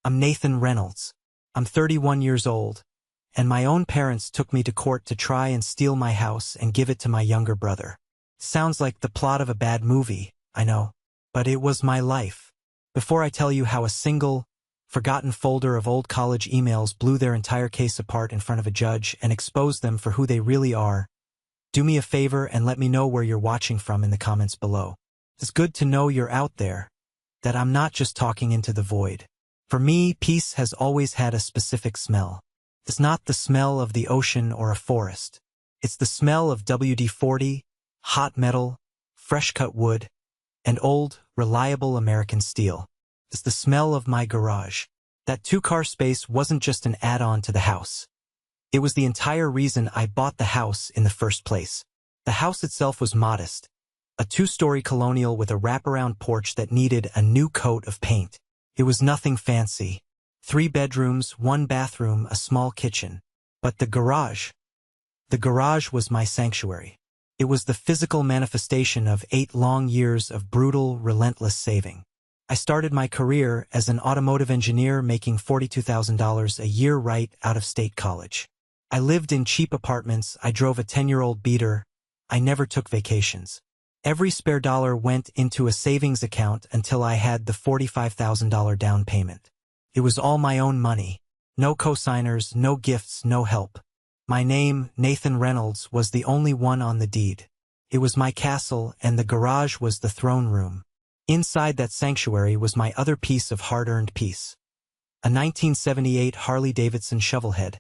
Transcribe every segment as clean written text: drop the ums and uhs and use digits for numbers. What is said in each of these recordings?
I'm Nathan Reynolds. I'm 31 years old, and my own parents took me to court to try and steal my house and give it to my younger brother. Sounds like the plot of a bad movie, I know, but it was my life. Before I tell you how a single, forgotten folder of old college emails blew their entire case apart in front of a judge and exposed them for who they really are, do me a favor and let me know where you're watching from in the comments below. It's good to know you're out there, that I'm not just talking into the void. For me, peace has always had a specific smell. It's not the smell of the ocean or a forest. It's the smell of WD-40, hot metal, fresh-cut wood, and old, reliable American steel. It's the smell of my garage. That two-car space wasn't just an add-on to the house. It was the entire reason I bought the house in the first place. The house itself was modest, a two-story colonial with a wraparound porch that needed a new coat of paint. It was nothing fancy. 3 bedrooms, 1 bathroom, a small kitchen. But the garage was my sanctuary. It was the physical manifestation of 8 long years of brutal, relentless saving. I started my career as an automotive engineer making $42,000 a year right out of state college. I lived in cheap apartments, I drove a 10-year-old beater, I never took vacations. Every spare dollar went into a savings account until I had the $45,000 down payment. It was all my own money. No cosigners, no gifts, no help. My name, Nathan Reynolds, was the only one on the deed. It was my castle, and the garage was the throne room. Inside that sanctuary was my other piece of hard-earned peace. A 1978 Harley-Davidson shovelhead,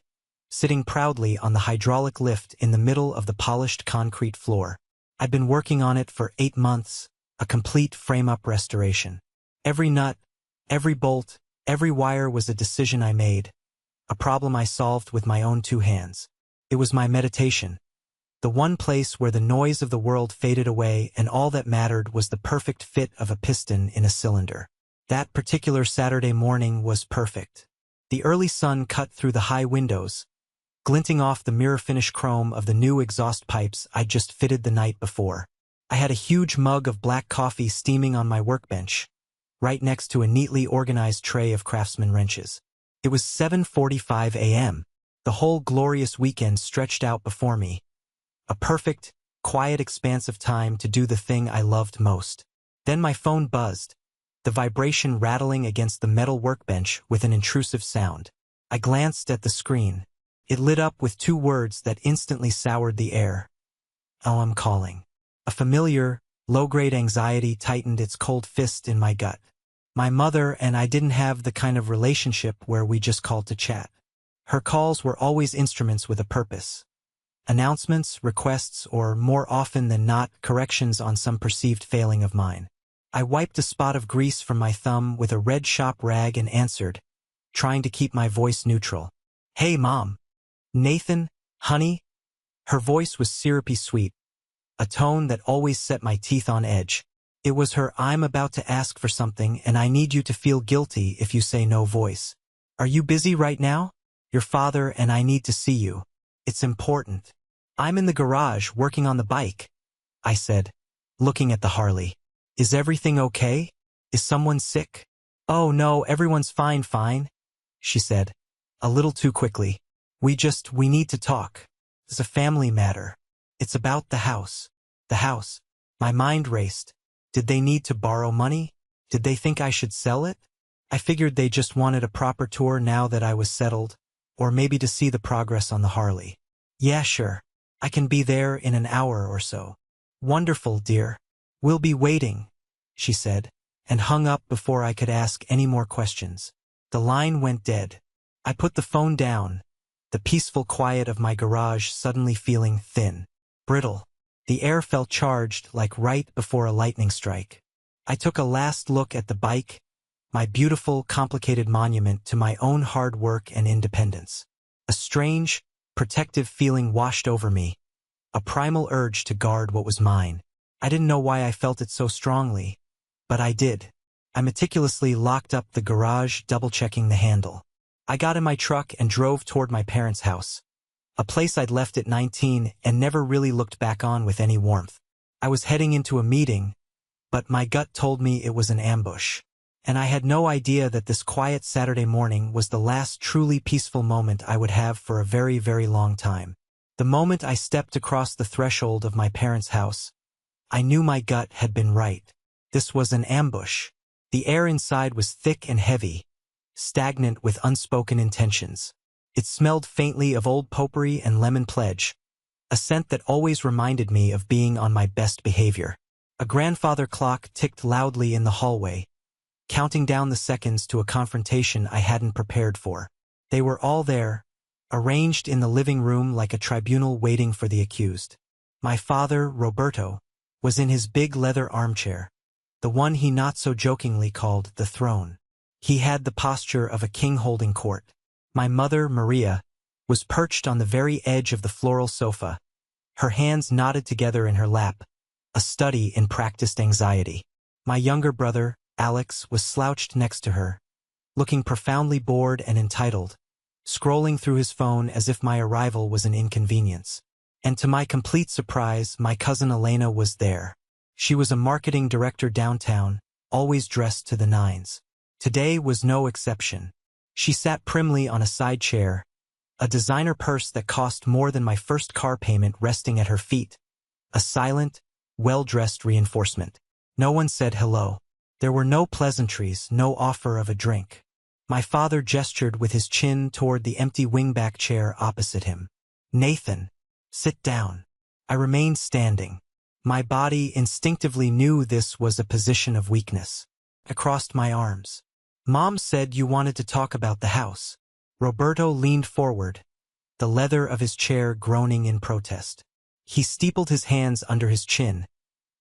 sitting proudly on the hydraulic lift in the middle of the polished concrete floor. I'd been working on it for 8 months, a complete frame-up restoration. Every nut, every bolt, every wire was a decision I made, a problem I solved with my own 2 hands. It was my meditation, the one place where the noise of the world faded away and all that mattered was the perfect fit of a piston in a cylinder. That particular Saturday morning was perfect. The early sun cut through the high windows, glinting off the mirror-finish chrome of the new exhaust pipes I'd just fitted the night before. I had a huge mug of black coffee steaming on my workbench, right next to a neatly organized tray of Craftsman wrenches. It was 7:45 a.m. The whole glorious weekend stretched out before me. A perfect, quiet expanse of time to do the thing I loved most. Then my phone buzzed, the vibration rattling against the metal workbench with an intrusive sound. I glanced at the screen. It lit up with 2 words that instantly soured the air. Oh, I'm calling. A familiar, low-grade anxiety tightened its cold fist in my gut. My mother and I didn't have the kind of relationship where we just called to chat. Her calls were always instruments with a purpose. Announcements, requests, or more often than not, corrections on some perceived failing of mine. I wiped a spot of grease from my thumb with a red shop rag and answered, trying to keep my voice neutral. Hey, Mom. Nathan, honey? Her voice was syrupy sweet, a tone that always set my teeth on edge. It was her I'm about to ask for something and I need you to feel guilty if you say no voice. Are you busy right now? Your father and I need to see you. It's important. I'm in the garage working on the bike, I said, looking at the Harley. Is everything okay? Is someone sick? Oh no, everyone's fine, she said, a little too quickly. We need to talk. It's a family matter. It's about the house. The house. My mind raced. Did they need to borrow money? Did they think I should sell it? I figured they just wanted a proper tour now that I was settled, or maybe to see the progress on the Harley. Yeah, sure. I can be there in an hour or so. Wonderful, dear. We'll be waiting, she said, and hung up before I could ask any more questions. The line went dead. I put the phone down, the peaceful quiet of my garage suddenly feeling thin, brittle. The air felt charged like right before a lightning strike. I took a last look at the bike, my beautiful, complicated monument to my own hard work and independence. A strange, protective feeling washed over me, a primal urge to guard what was mine. I didn't know why I felt it so strongly, but I did. I meticulously locked up the garage, double-checking the handle. I got in my truck and drove toward my parents' house, a place I'd left at 19 and never really looked back on with any warmth. I was heading into a meeting, but my gut told me it was an ambush. And I had no idea that this quiet Saturday morning was the last truly peaceful moment I would have for a very, very long time. The moment I stepped across the threshold of my parents' house, I knew my gut had been right. This was an ambush. The air inside was thick and heavy, stagnant with unspoken intentions. It smelled faintly of old potpourri and lemon pledge, a scent that always reminded me of being on my best behavior. A grandfather clock ticked loudly in the hallway, counting down the seconds to a confrontation I hadn't prepared for. They were all there, arranged in the living room like a tribunal waiting for the accused. My father, Roberto, was in his big leather armchair, the one he not so jokingly called the throne. He had the posture of a king holding court. My mother, Maria, was perched on the very edge of the floral sofa, her hands knotted together in her lap, a study in practiced anxiety. My younger brother, Alex, was slouched next to her, looking profoundly bored and entitled, scrolling through his phone as if my arrival was an inconvenience. And to my complete surprise, my cousin Elena was there. She was a marketing director downtown, always dressed to the nines. Today was no exception. She sat primly on a side chair, a designer purse that cost more than my first car payment resting at her feet, a silent, well-dressed reinforcement. No one said hello. There were no pleasantries, no offer of a drink. My father gestured with his chin toward the empty wingback chair opposite him. "Nathan, sit down." I remained standing. My body instinctively knew this was a position of weakness. I crossed my arms. "Mom said you wanted to talk about the house." Roberto leaned forward, the leather of his chair groaning in protest. He steepled his hands under his chin,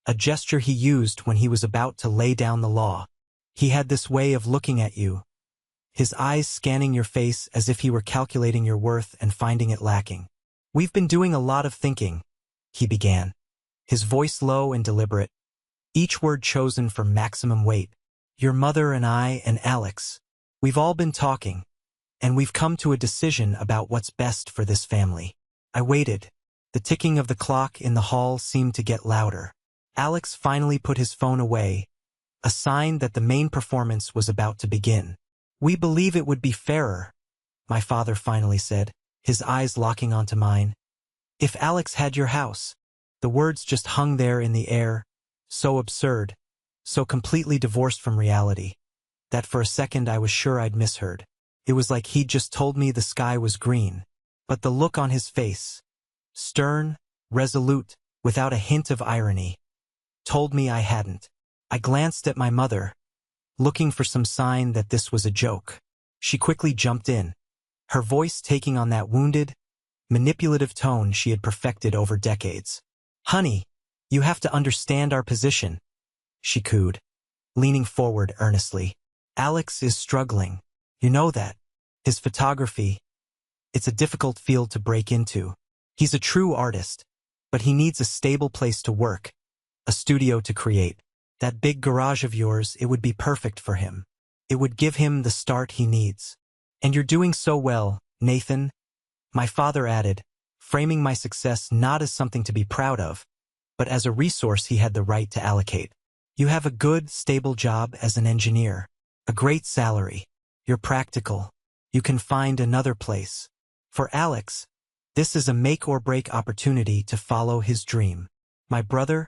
a gesture he used when he was about to lay down the law. He had this way of looking at you, his eyes scanning your face as if he were calculating your worth and finding it lacking. "We've been doing a lot of thinking," he began, his voice low and deliberate, each word chosen for maximum weight. "Your mother and I and Alex, we've all been talking, and we've come to a decision about what's best for this family." I waited. The ticking of the clock in the hall seemed to get louder. Alex finally put his phone away, a sign that the main performance was about to begin. "We believe it would be fairer," my father finally said, his eyes locking onto mine, "if Alex had your house." The words just hung there in the air, so absurd, so completely divorced from reality, that for a second I was sure I'd misheard. It was like he'd just told me the sky was green. But the look on his face, stern, resolute, without a hint of irony, told me I hadn't. I glanced at my mother, looking for some sign that this was a joke. She quickly jumped in, her voice taking on that wounded, manipulative tone she had perfected over decades. "Honey, you have to understand our position," she cooed, leaning forward earnestly. "Alex is struggling. You know that. His photography, it's a difficult field to break into. He's a true artist, but he needs a stable place to work, a studio to create. That big garage of yours, it would be perfect for him. It would give him the start he needs. And you're doing so well, Nathan," my father added, framing my success not as something to be proud of, but as a resource he had the right to allocate. "You have a good, stable job as an engineer, a great salary. You're practical. You can find another place. For Alex, this is a make-or-break opportunity to follow his dream." My brother,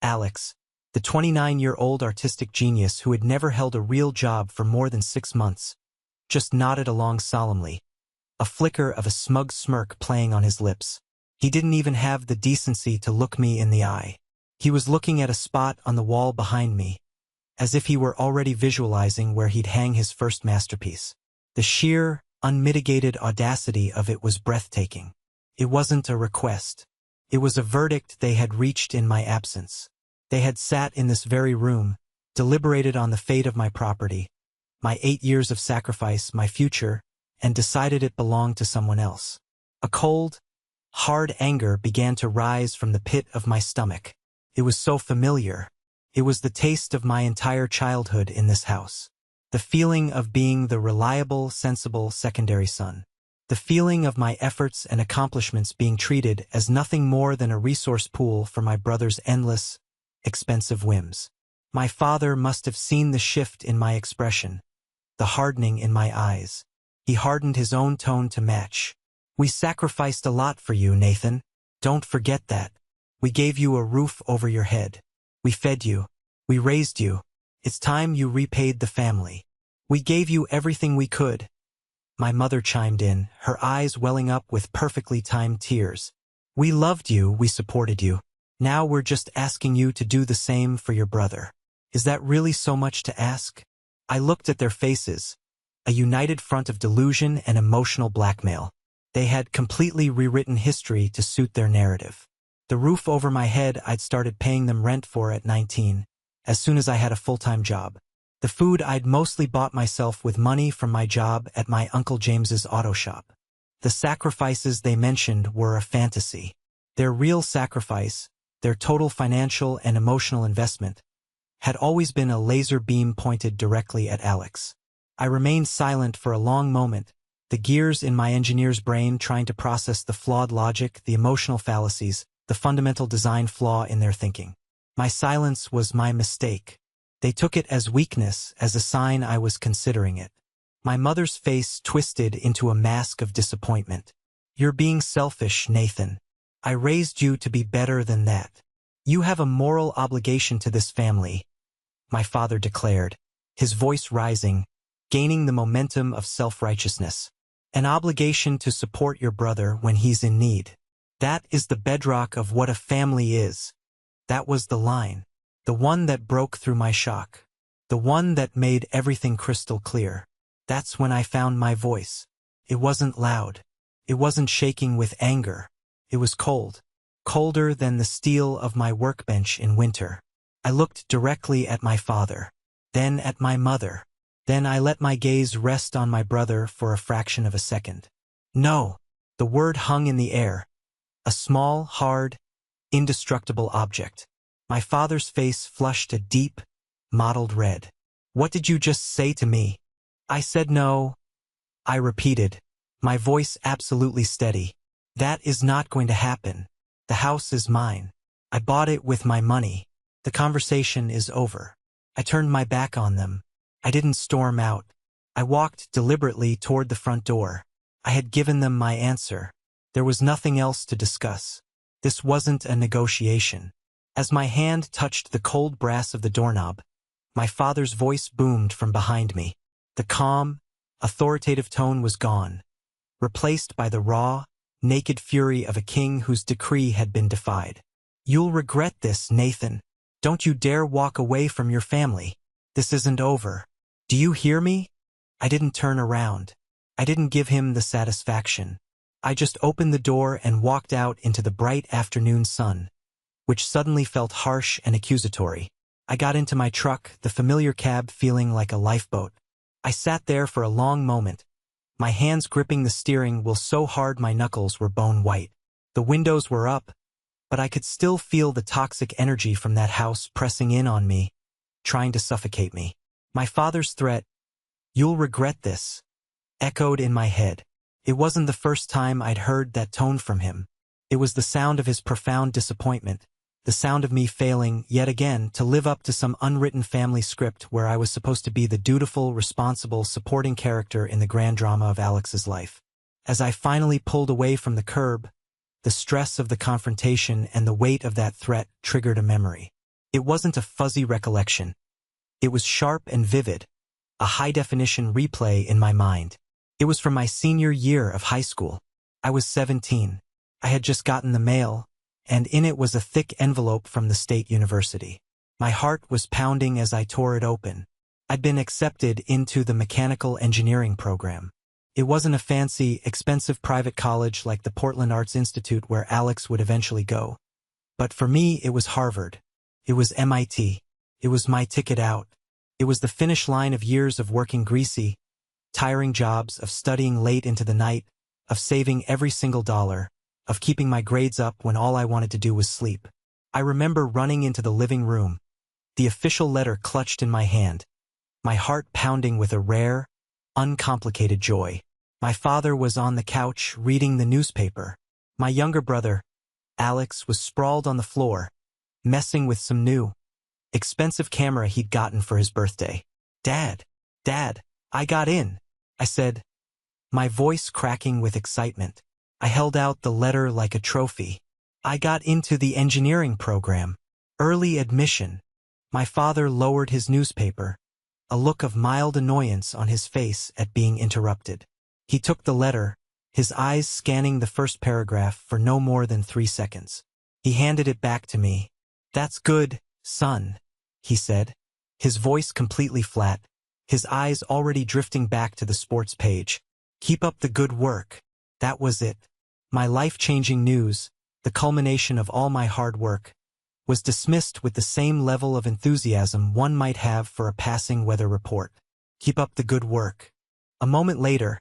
Alex, the 29-year-old artistic genius who had never held a real job for more than 6 months, just nodded along solemnly, a flicker of a smug smirk playing on his lips. He didn't even have the decency to look me in the eye. He was looking at a spot on the wall behind me, as if he were already visualizing where he'd hang his first masterpiece. The sheer, unmitigated audacity of it was breathtaking. It wasn't a request. It was a verdict they had reached in my absence. They had sat in this very room, deliberated on the fate of my property, my 8 years of sacrifice, my future, and decided it belonged to someone else. A cold, hard anger began to rise from the pit of my stomach. It was so familiar. It was the taste of my entire childhood in this house. The feeling of being the reliable, sensible secondary son. The feeling of my efforts and accomplishments being treated as nothing more than a resource pool for my brother's endless, expensive whims. My father must have seen the shift in my expression, the hardening in my eyes. He hardened his own tone to match. We sacrificed a lot for you, Nathan. Don't forget that. We gave you a roof over your head. We fed you. We raised you. It's time you repaid the family. We gave you everything we could. My mother chimed in, her eyes welling up with perfectly timed tears. We loved you, we supported you. Now we're just asking you to do the same for your brother. Is that really so much to ask? I looked at their faces, a united front of delusion and emotional blackmail. They had completely rewritten history to suit their narrative. The roof over my head I'd started paying them rent for at 19, as soon as I had a full-time job. The food I'd mostly bought myself with money from my job at my Uncle James's auto shop. The sacrifices they mentioned were a fantasy. Their real sacrifice, their total financial and emotional investment, had always been a laser beam pointed directly at Alex. I remained silent for a long moment, the gears in my engineer's brain trying to process the flawed logic, the emotional fallacies, the fundamental design flaw in their thinking. My silence was my mistake. They took it as weakness, as a sign I was considering it. My mother's face twisted into a mask of disappointment. You're being selfish, Nathan. I raised you to be better than that. You have a moral obligation to this family, my father declared, his voice rising, gaining the momentum of self-righteousness. An obligation to support your brother when he's in need. That is the bedrock of what a family is. That was the line. The one that broke through my shock. The one that made everything crystal clear. That's when I found my voice. It wasn't loud. It wasn't shaking with anger. It was cold. Colder than the steel of my workbench in winter. I looked directly at my father. Then at my mother. Then I let my gaze rest on my brother for a fraction of a second. No. The word hung in the air. A small, hard, indestructible object. My father's face flushed a deep, mottled red. What did you just say to me? I said no. I repeated, my voice absolutely steady. That is not going to happen. The house is mine. I bought it with my money. The conversation is over. I turned my back on them. I didn't storm out. I walked deliberately toward the front door. I had given them my answer. There was nothing else to discuss. This wasn't a negotiation. As my hand touched the cold brass of the doorknob, my father's voice boomed from behind me. The calm, authoritative tone was gone, replaced by the raw, naked fury of a king whose decree had been defied. You'll regret this, Nathan. Don't you dare walk away from your family. This isn't over. Do you hear me? I didn't turn around. I didn't give him the satisfaction. I just opened the door and walked out into the bright afternoon sun, which suddenly felt harsh and accusatory. I got into my truck, the familiar cab feeling like a lifeboat. I sat there for a long moment, my hands gripping the steering wheel so hard my knuckles were bone white. The windows were up, but I could still feel the toxic energy from that house pressing in on me, trying to suffocate me. My father's threat, "You'll regret this," echoed in my head. It wasn't the first time I'd heard that tone from him. It was the sound of his profound disappointment, the sound of me failing, yet again, to live up to some unwritten family script where I was supposed to be the dutiful, responsible, supporting character in the grand drama of Alex's life. As I finally pulled away from the curb, the stress of the confrontation and the weight of that threat triggered a memory. It wasn't a fuzzy recollection. It was sharp and vivid, a high-definition replay in my mind. It was from my senior year of high school. I was 17. I had just gotten the mail, and in it was a thick envelope from the state university. My heart was pounding as I tore it open. I'd been accepted into the mechanical engineering program. It wasn't a fancy, expensive private college like the Portland Arts Institute where Alex would eventually go. But for me, it was Harvard. It was MIT. It was my ticket out. It was the finish line of years of working greasy, tiring jobs, of studying late into the night, of saving every single dollar, of keeping my grades up when all I wanted to do was sleep. I remember running into the living room, the official letter clutched in my hand, my heart pounding with a rare, uncomplicated joy. My father was on the couch reading the newspaper. My younger brother, Alex, was sprawled on the floor, messing with some new, expensive camera he'd gotten for his birthday. Dad, I got in, I said, my voice cracking with excitement. I held out the letter like a trophy. I got into the engineering program. Early admission. My father lowered his newspaper, a look of mild annoyance on his face at being interrupted. He took the letter, his eyes scanning the first paragraph for no more than 3 seconds. He handed it back to me. That's good, son, he said, his voice completely flat, his eyes already drifting back to the sports page. Keep up the good work. That was it. My life-changing news, the culmination of all my hard work, was dismissed with the same level of enthusiasm one might have for a passing weather report. Keep up the good work. A moment later,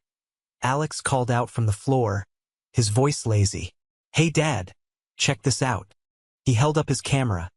Alex called out from the floor, his voice lazy. Hey Dad, check this out. He held up his camera,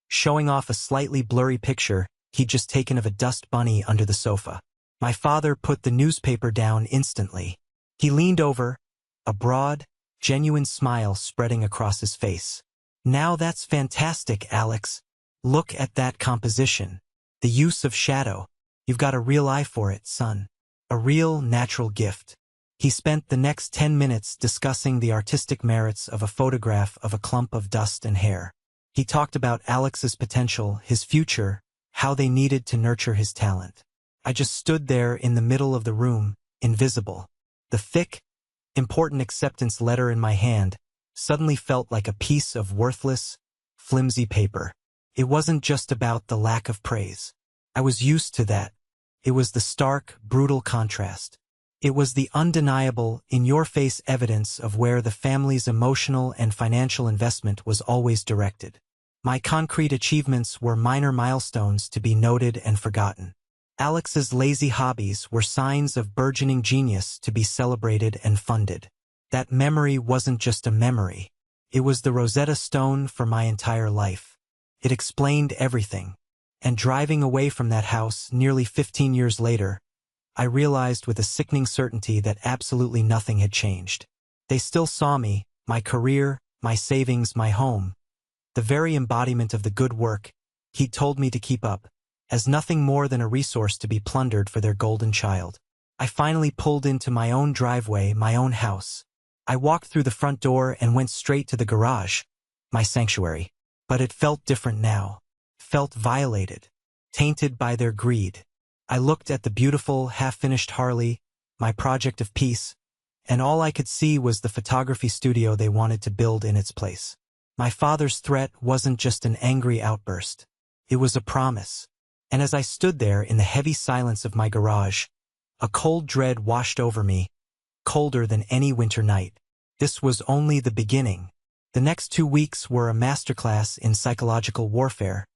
showing off a slightly blurry picture he'd just taken of a dust bunny under the sofa. My father put the newspaper down instantly. He leaned over, a broad, genuine smile spreading across his face. Now that's fantastic, Alex. Look at that composition. The use of shadow. You've got a real eye for it, son. A real natural gift. He spent the next 10 minutes discussing the artistic merits of a photograph of a clump of dust and hair. He talked about Alex's potential, his future, how they needed to nurture his talent. I just stood there in the middle of the room, invisible. The thick, important acceptance letter in my hand suddenly felt like a piece of worthless, flimsy paper. It wasn't just about the lack of praise. I was used to that. It was the stark, brutal contrast. It was the undeniable, in-your-face evidence of where the family's emotional and financial investment was always directed. My concrete achievements were minor milestones to be noted and forgotten. Alex's lazy hobbies were signs of burgeoning genius to be celebrated and funded. That memory wasn't just a memory. It was the Rosetta Stone for my entire life. It explained everything. And driving away from that house nearly 15 years later, I realized with a sickening certainty that absolutely nothing had changed. They still saw me, my career, my savings, my home, the very embodiment of the good work he'd told me to keep up, as nothing more than a resource to be plundered for their golden child. I finally pulled into my own driveway, my own house. I walked through the front door and went straight to the garage, my sanctuary. But it felt different now. Felt violated, tainted by their greed. I looked at the beautiful, half-finished Harley, my project of peace, and all I could see was the photography studio they wanted to build in its place. My father's threat wasn't just an angry outburst. It was a promise. And as I stood there in the heavy silence of my garage, a cold dread washed over me, colder than any winter night. This was only the beginning. The next 2 weeks were a masterclass in psychological warfare,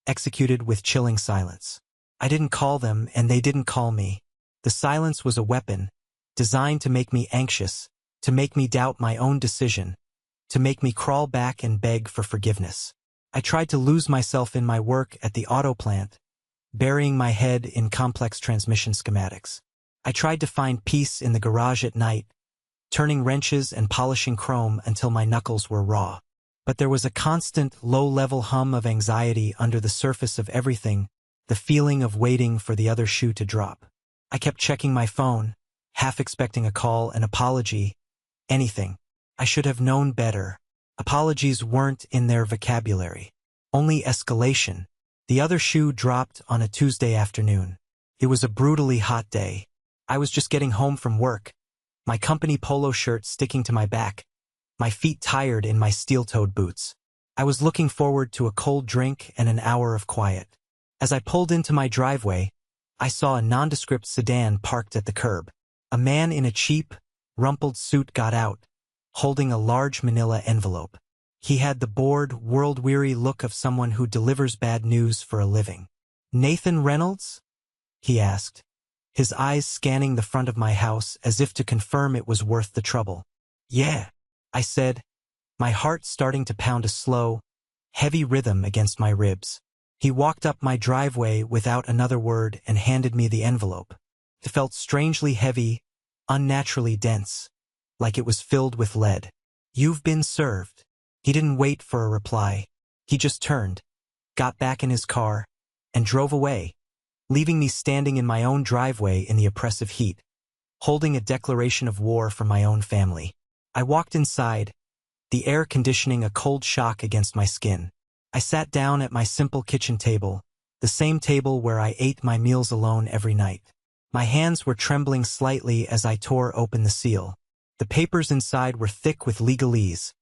executed with chilling silence. I didn't call them, and they didn't call me. The silence was a weapon, designed to make me anxious, to make me doubt my own decision, to make me crawl back and beg for forgiveness. I tried to lose myself in my work at the auto plant, burying my head in complex transmission schematics. I tried to find peace in the garage at night, turning wrenches and polishing chrome until my knuckles were raw. But there was a constant, low-level hum of anxiety under the surface of everything, the feeling of waiting for the other shoe to drop. I kept checking my phone, half expecting a call, an apology, anything. I should have known better. Apologies weren't in their vocabulary. Only escalation. The other shoe dropped on a Tuesday afternoon. It was a brutally hot day. I was just getting home from work, my company polo shirt sticking to my back, my feet tired in my steel-toed boots. I was looking forward to a cold drink and an hour of quiet. As I pulled into my driveway, I saw a nondescript sedan parked at the curb. A man in a cheap, rumpled suit got out, holding a large manila envelope. He had the bored, world-weary look of someone who delivers bad news for a living. "Nathan Reynolds?" he asked, his eyes scanning the front of my house as if to confirm it was worth the trouble. "Yeah," I said, my heart starting to pound a slow, heavy rhythm against my ribs. He walked up my driveway without another word and handed me the envelope. It felt strangely heavy, unnaturally dense, like it was filled with lead. "You've been served." He didn't wait for a reply. He just turned, got back in his car, and drove away, leaving me standing in my own driveway in the oppressive heat, holding a declaration of war for my own family. I walked inside, the air conditioning a cold shock against my skin. I sat down at my simple kitchen table, the same table where I ate my meals alone every night. My hands were trembling slightly as I tore open the seal. The papers inside were thick with legalese,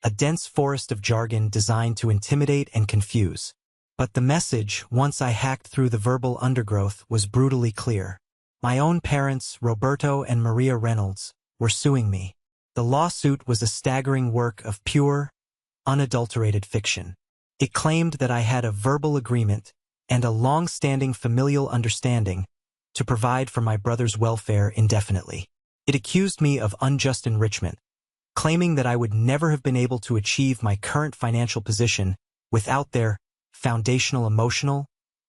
a dense forest of jargon designed to intimidate and confuse. But the message, once I hacked through the verbal undergrowth, was brutally clear. My own parents, Roberto and Maria Reynolds, were suing me. The lawsuit was a staggering work of pure, unadulterated fiction. It claimed that I had a verbal agreement and a long-standing familial understanding to provide for my brother's welfare indefinitely. It accused me of unjust enrichment, claiming that I would never have been able to achieve my current financial position without their foundational emotional,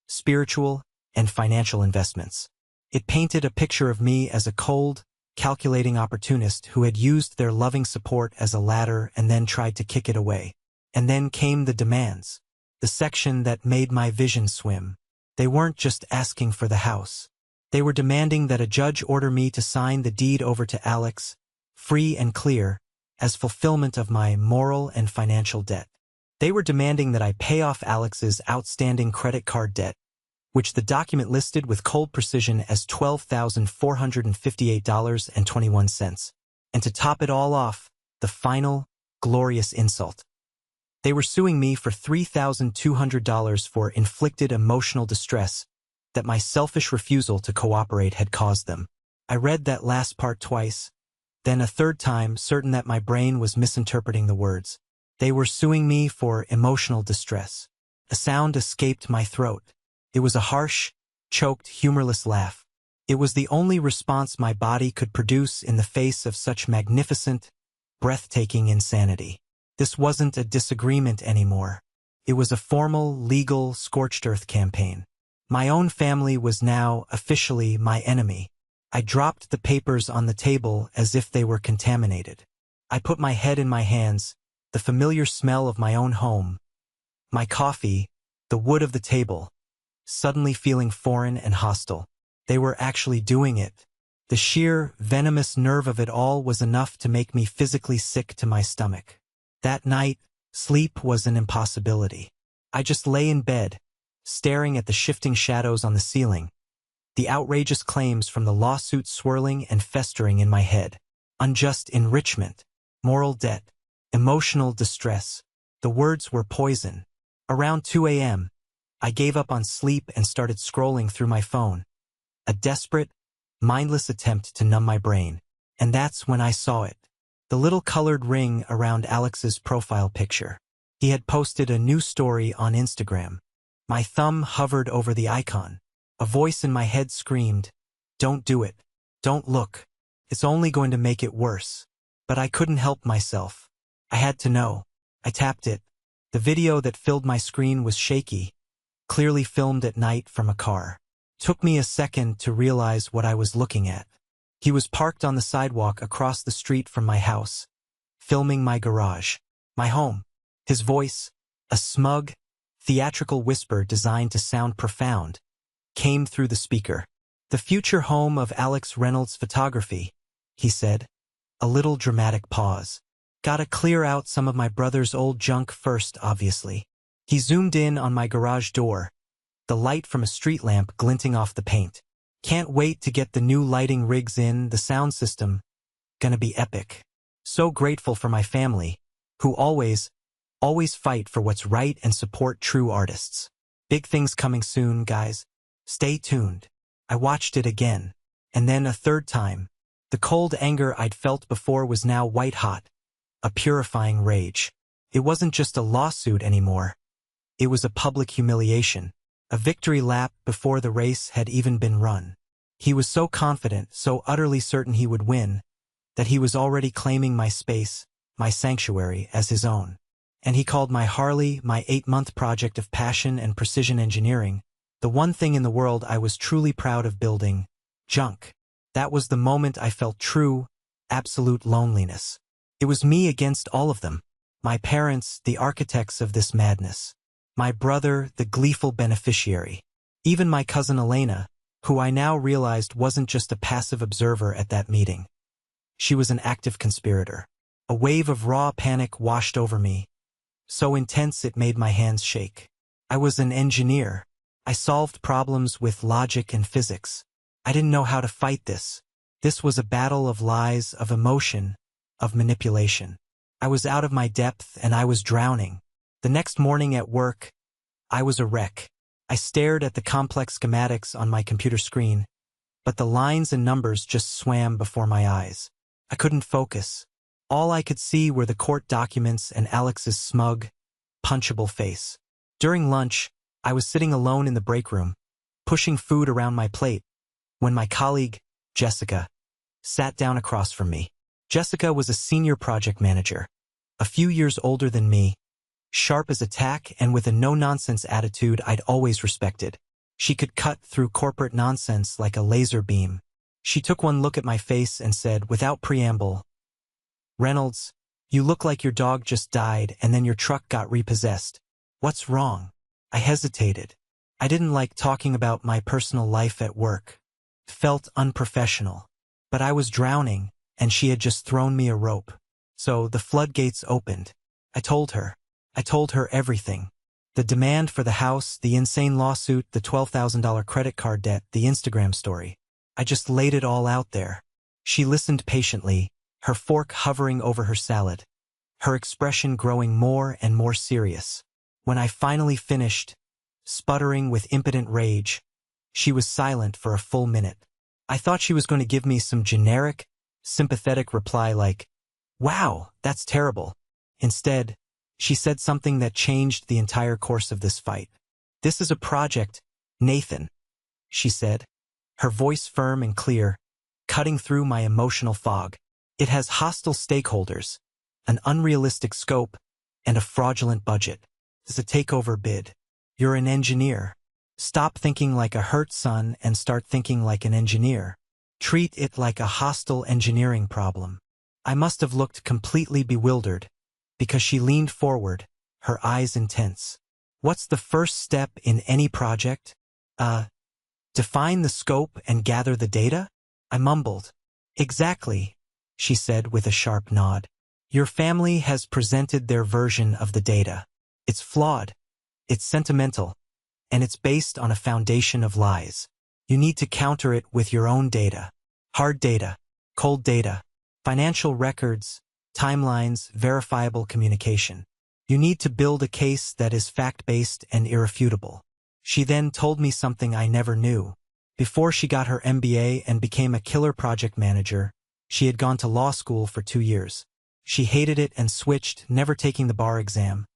spiritual, and financial investments. It painted a picture of me as a cold, calculating opportunist who had used their loving support as a ladder and then tried to kick it away. And then came the demands, the section that made my vision swim. They weren't just asking for the house. They were demanding that a judge order me to sign the deed over to Alex, free and clear, as fulfillment of my moral and financial debt. They were demanding that I pay off Alex's outstanding credit card debt, which the document listed with cold precision as $12,458.21. And to top it all off, the final, glorious insult. They were suing me for $3,200 for inflicted emotional distress that my selfish refusal to cooperate had caused them. I read that last part twice, then a third time, certain that my brain was misinterpreting the words. They were suing me for emotional distress. A sound escaped my throat. It was a harsh, choked, humorless laugh. It was the only response my body could produce in the face of such magnificent, breathtaking insanity. This wasn't a disagreement anymore. It was a formal, legal, scorched earth campaign. My own family was now officially my enemy. I dropped the papers on the table as if they were contaminated. I put my head in my hands, the familiar smell of my own home, my coffee, the wood of the table, suddenly feeling foreign and hostile. They were actually doing it. The sheer, venomous nerve of it all was enough to make me physically sick to my stomach. That night, sleep was an impossibility. I just lay in bed, staring at the shifting shadows on the ceiling, the outrageous claims from the lawsuit swirling and festering in my head. Unjust enrichment, moral debt, emotional distress. The words were poison. Around 2 a.m., I gave up on sleep and started scrolling through my phone, a desperate, mindless attempt to numb my brain. And that's when I saw it. The little colored ring around Alex's profile picture. He had posted a new story on Instagram. My thumb hovered over the icon. A voice in my head screamed, "Don't do it. Don't look. It's only going to make it worse." But I couldn't help myself. I had to know. I tapped it. The video that filled my screen was shaky, clearly filmed at night from a car. Took me a second to realize what I was looking at. He was parked on the sidewalk across the street from my house, filming my garage, my home. His voice, a smug, theatrical whisper designed to sound profound, came through the speaker. "The future home of Alex Reynolds Photography," he said. A little dramatic pause. "Gotta clear out some of my brother's old junk first, obviously." He zoomed in on my garage door, the light from a street lamp glinting off the paint. "Can't wait to get the new lighting rigs in, the sound system. Gonna be epic. So grateful for my family, who always fight for what's right and support true artists. Big things coming soon, guys. Stay tuned." I watched it again, and then a third time. The cold anger I'd felt before was now white-hot, a purifying rage. It wasn't just a lawsuit anymore. It was a public humiliation, a victory lap before the race had even been run. He was so confident, so utterly certain he would win, that he was already claiming my space, my sanctuary, as his own. And he called my Harley, my 8-month project of passion and precision engineering, the one thing in the world I was truly proud of building, junk. That was the moment I felt true, absolute loneliness. It was me against all of them. My parents, the architects of this madness. My brother, the gleeful beneficiary. Even my cousin Elena, who I now realized wasn't just a passive observer at that meeting. She was an active conspirator. A wave of raw panic washed over me, so intense it made my hands shake. I was an engineer. I solved problems with logic and physics. I didn't know how to fight this. This was a battle of lies, of emotion, of manipulation. I was out of my depth and I was drowning. The next morning at work, I was a wreck. I stared at the complex schematics on my computer screen, but the lines and numbers just swam before my eyes. I couldn't focus. All I could see were the court documents and Alex's smug, punchable face. During lunch, I was sitting alone in the break room, pushing food around my plate, when my colleague, Jessica, sat down across from me. Jessica was a senior project manager, a few years older than me, sharp as a tack and with a no-nonsense attitude I'd always respected. She could cut through corporate nonsense like a laser beam. She took one look at my face and said, without preamble, "Reynolds, you look like your dog just died and then your truck got repossessed. What's wrong?" I hesitated. I didn't like talking about my personal life at work. It felt unprofessional. But I was drowning, and she had just thrown me a rope. So the floodgates opened. I told her everything. The demand for the house, the insane lawsuit, the $12,000 credit card debt, the Instagram story. I just laid it all out there. She listened patiently, her fork hovering over her salad, her expression growing more and more serious. When I finally finished, sputtering with impotent rage, she was silent for a full minute. I thought she was going to give me some generic, sympathetic reply like, "Wow, that's terrible." Instead, she said something that changed the entire course of this fight. "This is a project, Nathan," she said, her voice firm and clear, cutting through my emotional fog. "It has hostile stakeholders, an unrealistic scope, and a fraudulent budget. It's a takeover bid. You're an engineer. Stop thinking like a hurt son and start thinking like an engineer. Treat it like a hostile engineering problem." I must have looked completely bewildered, because she leaned forward, her eyes intense. "What's the first step in any project?" Define the scope and gather the data?" I mumbled. "Exactly," she said with a sharp nod. "Your family has presented their version of the data. It's flawed, it's sentimental, and it's based on a foundation of lies. You need to counter it with your own data. Hard data, cold data, financial records, timelines, verifiable communication. You need to build a case that is fact-based and irrefutable." She then told me something I never knew. Before she got her MBA and became a killer project manager, she had gone to law school for 2 years. She hated it and switched, never taking the bar exam.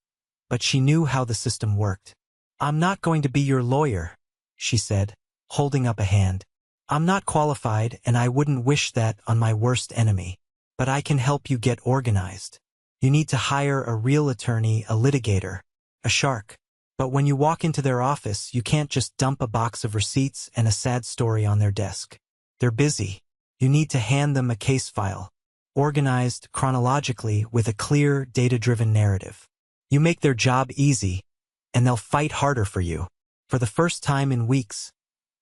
But she knew how the system worked. "I'm not going to be your lawyer," she said, holding up a hand. "I'm not qualified and I wouldn't wish that on my worst enemy. But I can help you get organized. You need to hire a real attorney, a litigator, a shark. But when you walk into their office, you can't just dump a box of receipts and a sad story on their desk. They're busy. You need to hand them a case file, organized chronologically with a clear, data-driven narrative. You make their job easy, and they'll fight harder for you." For the first time in weeks,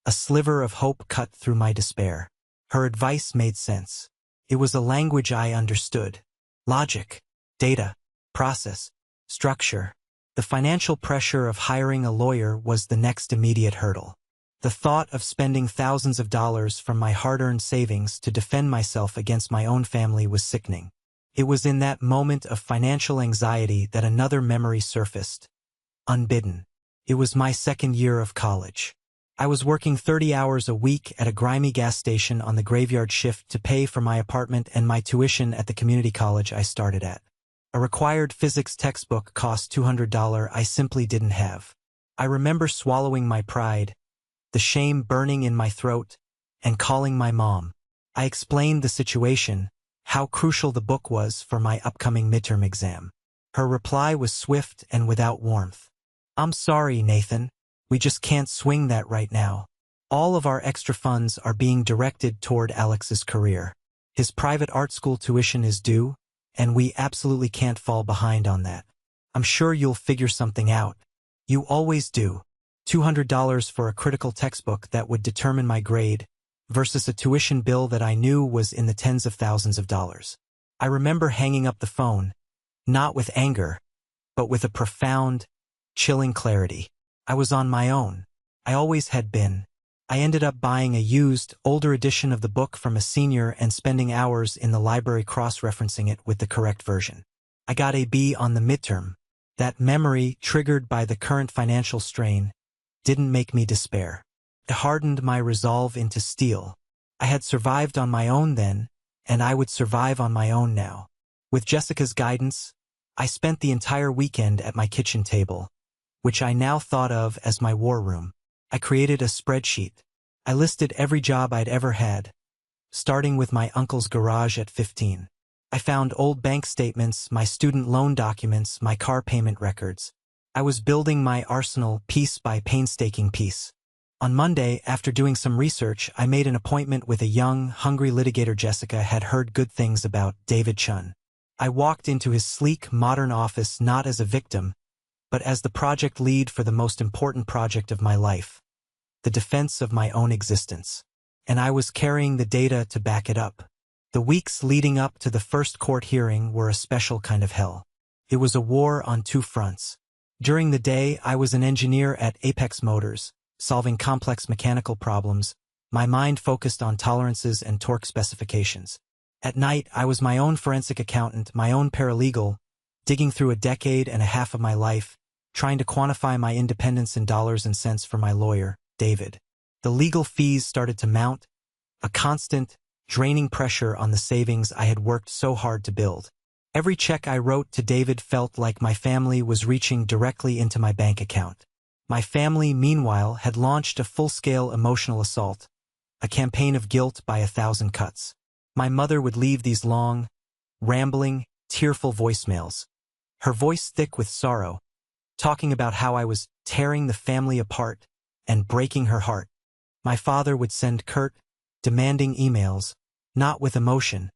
a sliver of hope cut through my despair. Her advice made sense. It was a language I understood. Logic, data, process, structure. The financial pressure of hiring a lawyer was the next immediate hurdle. The thought of spending thousands of dollars from my hard-earned savings to defend myself against my own family was sickening. It was in that moment of financial anxiety that another memory surfaced. Unbidden. It was my second year of college. I was working 30 hours a week at a grimy gas station on the graveyard shift to pay for my apartment and my tuition at the community college I started at. A required physics textbook cost $200 I simply didn't have. I remember swallowing my pride, the shame burning in my throat, and calling my mom. I explained the situation, how crucial the book was for my upcoming midterm exam. Her reply was swift and without warmth. "I'm sorry, Nathan. We just can't swing that right now. All of our extra funds are being directed toward Alex's career. His private art school tuition is due, and we absolutely can't fall behind on that. I'm sure you'll figure something out." You always do. $200 for a critical textbook that would determine my grade versus a tuition bill that I knew was in the tens of thousands of dollars. I remember hanging up the phone, not with anger, but with a profound, chilling clarity. I was on my own. I always had been. I ended up buying a used, older edition of the book from a senior and spending hours in the library cross-referencing it with the correct version. I got a B on the midterm. That memory, triggered by the current financial strain, didn't make me despair. It hardened my resolve into steel. I had survived on my own then, and I would survive on my own now. With Jessica's guidance, I spent the entire weekend at my kitchen table, which I now thought of as my war room. I created a spreadsheet. I listed every job I'd ever had, starting with my uncle's garage at 15. I found old bank statements, my student loan documents, my car payment records. I was building my arsenal piece by painstaking piece. On Monday, after doing some research, I made an appointment with a young, hungry litigator Jessica had heard good things about, David Chun. I walked into his sleek, modern office not as a victim, but as the project lead for the most important project of my life, the defense of my own existence. And I was carrying the data to back it up. The weeks leading up to the first court hearing were a special kind of hell. It was a war on two fronts. During the day, I was an engineer at Apex Motors, solving complex mechanical problems, my mind focused on tolerances and torque specifications. At night, I was my own forensic accountant, my own paralegal, digging through a decade and a half of my life, trying to quantify my independence in dollars and cents for my lawyer, David. The legal fees started to mount, a constant, draining pressure on the savings I had worked so hard to build. Every check I wrote to David felt like my family was reaching directly into my bank account. My family, meanwhile, had launched a full-scale emotional assault, a campaign of guilt by 1,000 cuts. My mother would leave these long, rambling, tearful voicemails, her voice thick with sorrow, talking about how I was tearing the family apart and breaking her heart. My father would send curt, demanding emails, not with emotion,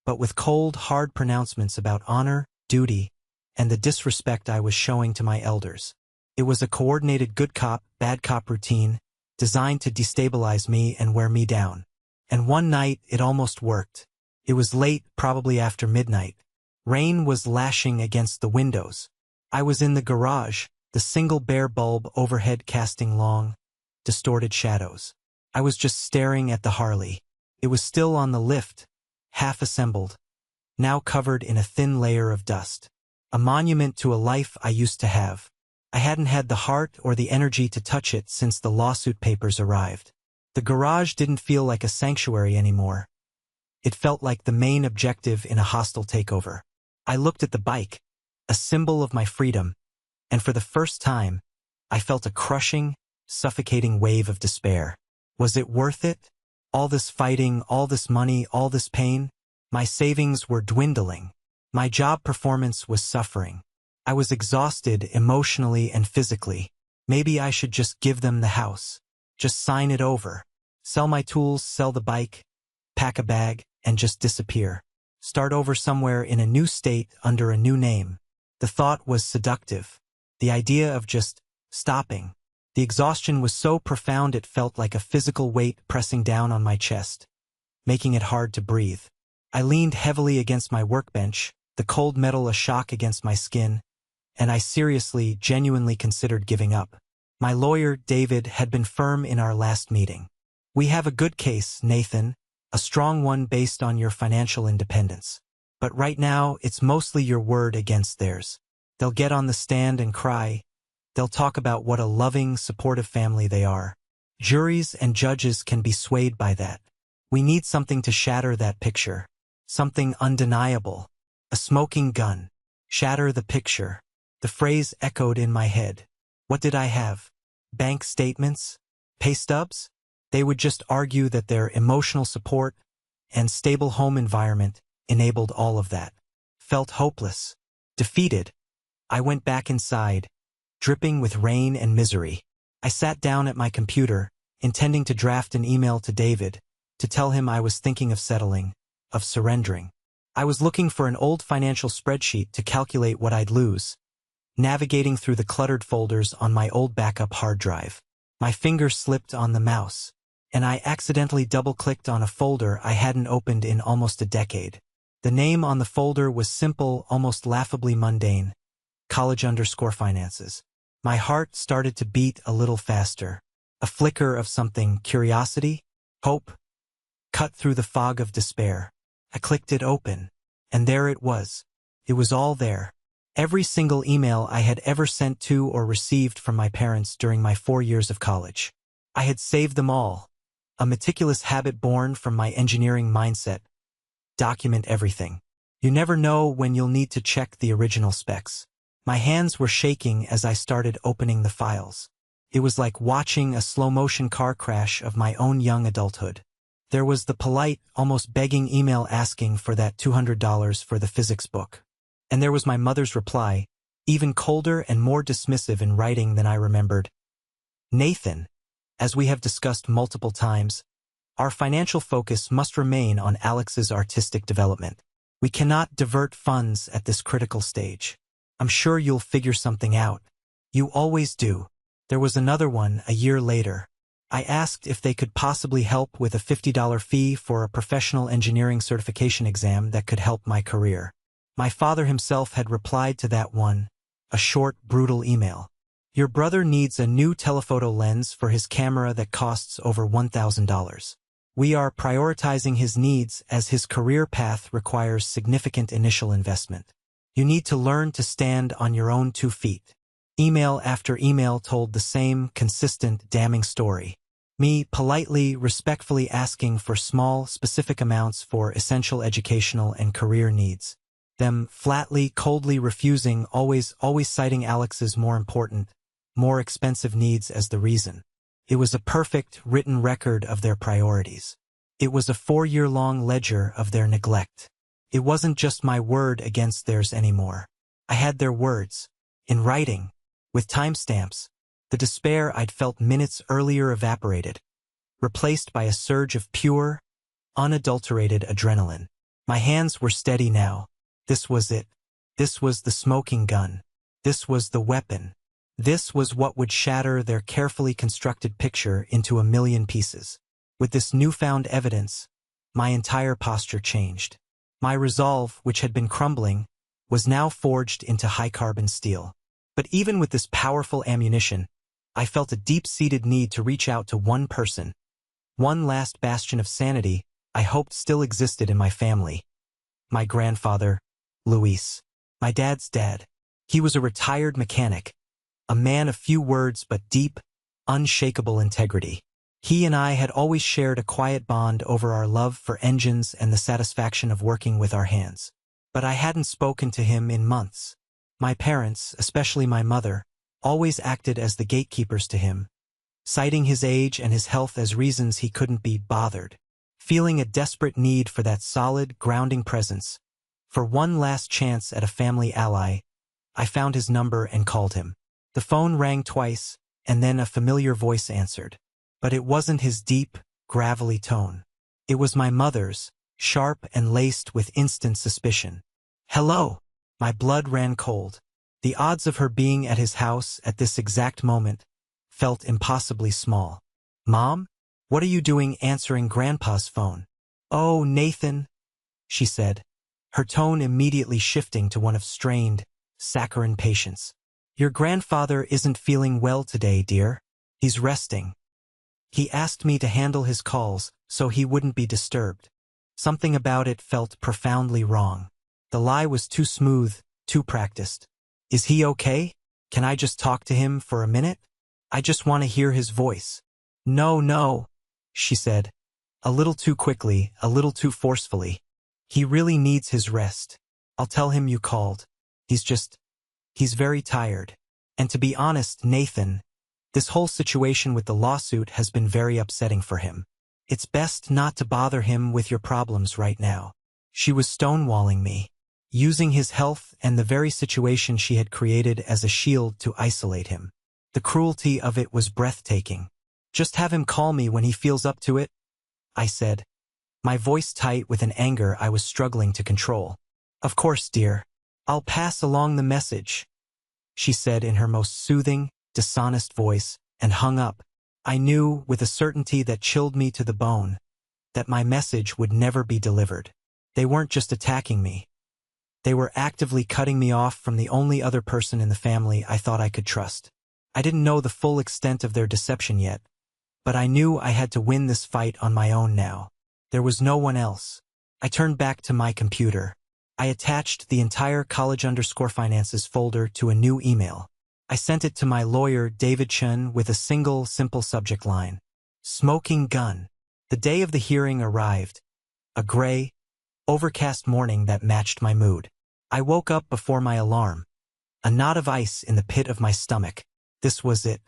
but with cold, hard pronouncements about honor, duty, and the disrespect I was showing to my elders. It was a coordinated good cop, bad cop routine, designed to destabilize me and wear me down. And one night, it almost worked. It was late, probably after midnight. Rain was lashing against the windows. I was in the garage, the single bare bulb overhead casting long, distorted shadows. I was just staring at the Harley. It was still on the lift, half assembled, now covered in a thin layer of dust. A monument to a life I used to have. I hadn't had the heart or the energy to touch it since the lawsuit papers arrived. The garage didn't feel like a sanctuary anymore. It felt like the main objective in a hostile takeover. I looked at the bike, a symbol of my freedom, and for the first time, I felt a crushing, suffocating wave of despair. Was it worth it? All this fighting, all this money, all this pain? My savings were dwindling. My job performance was suffering. I was exhausted emotionally and physically. Maybe I should just give them the house. Just sign it over. Sell my tools, sell the bike, pack a bag, and just disappear. Start over somewhere in a new state under a new name. The thought was seductive. The idea of just stopping. The exhaustion was so profound it felt like a physical weight pressing down on my chest, making it hard to breathe. I leaned heavily against my workbench, the cold metal a shock against my skin, and I seriously, genuinely considered giving up. My lawyer, David, had been firm in our last meeting. We have a good case, Nathan, a strong one based on your financial independence. But right now, it's mostly your word against theirs. They'll get on the stand and cry. They'll talk about what a loving, supportive family they are. Juries and judges can be swayed by that. We need something to shatter that picture. Something undeniable. A smoking gun. Shatter the picture. The phrase echoed in my head. What did I have? Bank statements? Pay stubs? They would just argue that their emotional support and stable home environment enabled all of that. Felt hopeless. Defeated. I went back inside, dripping with rain and misery. I sat down at my computer, intending to draft an email to David, to tell him I was thinking of settling, of surrendering. I was looking for an old financial spreadsheet to calculate what I'd lose, navigating through the cluttered folders on my old backup hard drive. My finger slipped on the mouse, and I accidentally double-clicked on a folder I hadn't opened in almost a decade. The name on the folder was simple, almost laughably mundane: college_finances. My heart started to beat a little faster. A flicker of something: curiosity, hope, cut through the fog of despair. I clicked it open, and there it was. It was all there. Every single email I had ever sent to or received from my parents during my 4 years of college. I had saved them all. A meticulous habit born from my engineering mindset. Document everything. You never know when you'll need to check the original specs. My hands were shaking as I started opening the files. It was like watching a slow-motion car crash of my own young adulthood. There was the polite, almost begging email asking for that $200 for the physics book. And there was my mother's reply, even colder and more dismissive in writing than I remembered. Nathan, as we have discussed multiple times, our financial focus must remain on Alex's artistic development. We cannot divert funds at this critical stage. I'm sure you'll figure something out. You always do. There was another one a year later. I asked if they could possibly help with a $50 fee for a professional engineering certification exam that could help my career. My father himself had replied to that one, a short, brutal email. Your brother needs a new telephoto lens for his camera that costs over $1,000. We are prioritizing his needs as his career path requires significant initial investment. You need to learn to stand on your own 2 feet. Email after email told the same consistent, damning story. Me politely, respectfully asking for small, specific amounts for essential educational and career needs. Them flatly, coldly refusing, always citing Alex's more important, more expensive needs as the reason. It was a perfect, written record of their priorities. It was a 4-year-long ledger of their neglect. It wasn't just my word against theirs anymore. I had their words, in writing, with timestamps. The despair I'd felt minutes earlier evaporated, replaced by a surge of pure, unadulterated adrenaline. My hands were steady now. This was it. This was the smoking gun. This was the weapon. This was what would shatter their carefully constructed picture into a million pieces. With this newfound evidence, my entire posture changed. My resolve, which had been crumbling, was now forged into high-carbon steel. But even with this powerful ammunition, I felt a deep-seated need to reach out to one person. One last bastion of sanity I hoped still existed in my family. My grandfather, Luis. My dad's dad. He was a retired mechanic, a man of few words but deep, unshakable integrity. He and I had always shared a quiet bond over our love for engines and the satisfaction of working with our hands. But I hadn't spoken to him in months. My parents, especially my mother, always acted as the gatekeepers to him, citing his age and his health as reasons he couldn't be bothered. Feeling a desperate need for that solid, grounding presence, for one last chance at a family ally, I found his number and called him. The phone rang twice, and then a familiar voice answered. But it wasn't his deep, gravelly tone. It was my mother's, sharp and laced with instant suspicion. "Hello." My blood ran cold. The odds of her being at his house at this exact moment felt impossibly small. "Mom? What are you doing answering Grandpa's phone?" "Oh, Nathan," she said, her tone immediately shifting to one of strained, saccharine patience. "Your grandfather isn't feeling well today, dear. He's resting. He asked me to handle his calls so he wouldn't be disturbed." Something about it felt profoundly wrong. The lie was too smooth, too practiced. "Is he okay? Can I just talk to him for a minute? I just want to hear his voice." No, she said, a little too quickly, a little too forcefully. "He really needs his rest. I'll tell him you called. He's very tired. And to be honest, Nathan, this whole situation with the lawsuit has been very upsetting for him. It's best not to bother him with your problems right now." She was stonewalling me, using his health and the very situation she had created as a shield to isolate him. The cruelty of it was breathtaking. "Just have him call me when he feels up to it," I said, my voice tight with an anger I was struggling to control. "Of course, dear. I'll pass along the message." she said in her most soothing, dishonest voice, and hung up. I knew, with a certainty that chilled me to the bone, that my message would never be delivered. They weren't just attacking me. They were actively cutting me off from the only other person in the family I thought I could trust. I didn't know the full extent of their deception yet, but I knew I had to win this fight on my own now. There was no one else. I turned back to my computer. I attached the entire college_finances folder to a new email. I sent it to my lawyer, David Chen, with a single, simple subject line. Smoking gun. The day of the hearing arrived. A gray, overcast morning that matched my mood. I woke up before my alarm. A knot of ice in the pit of my stomach. This was it.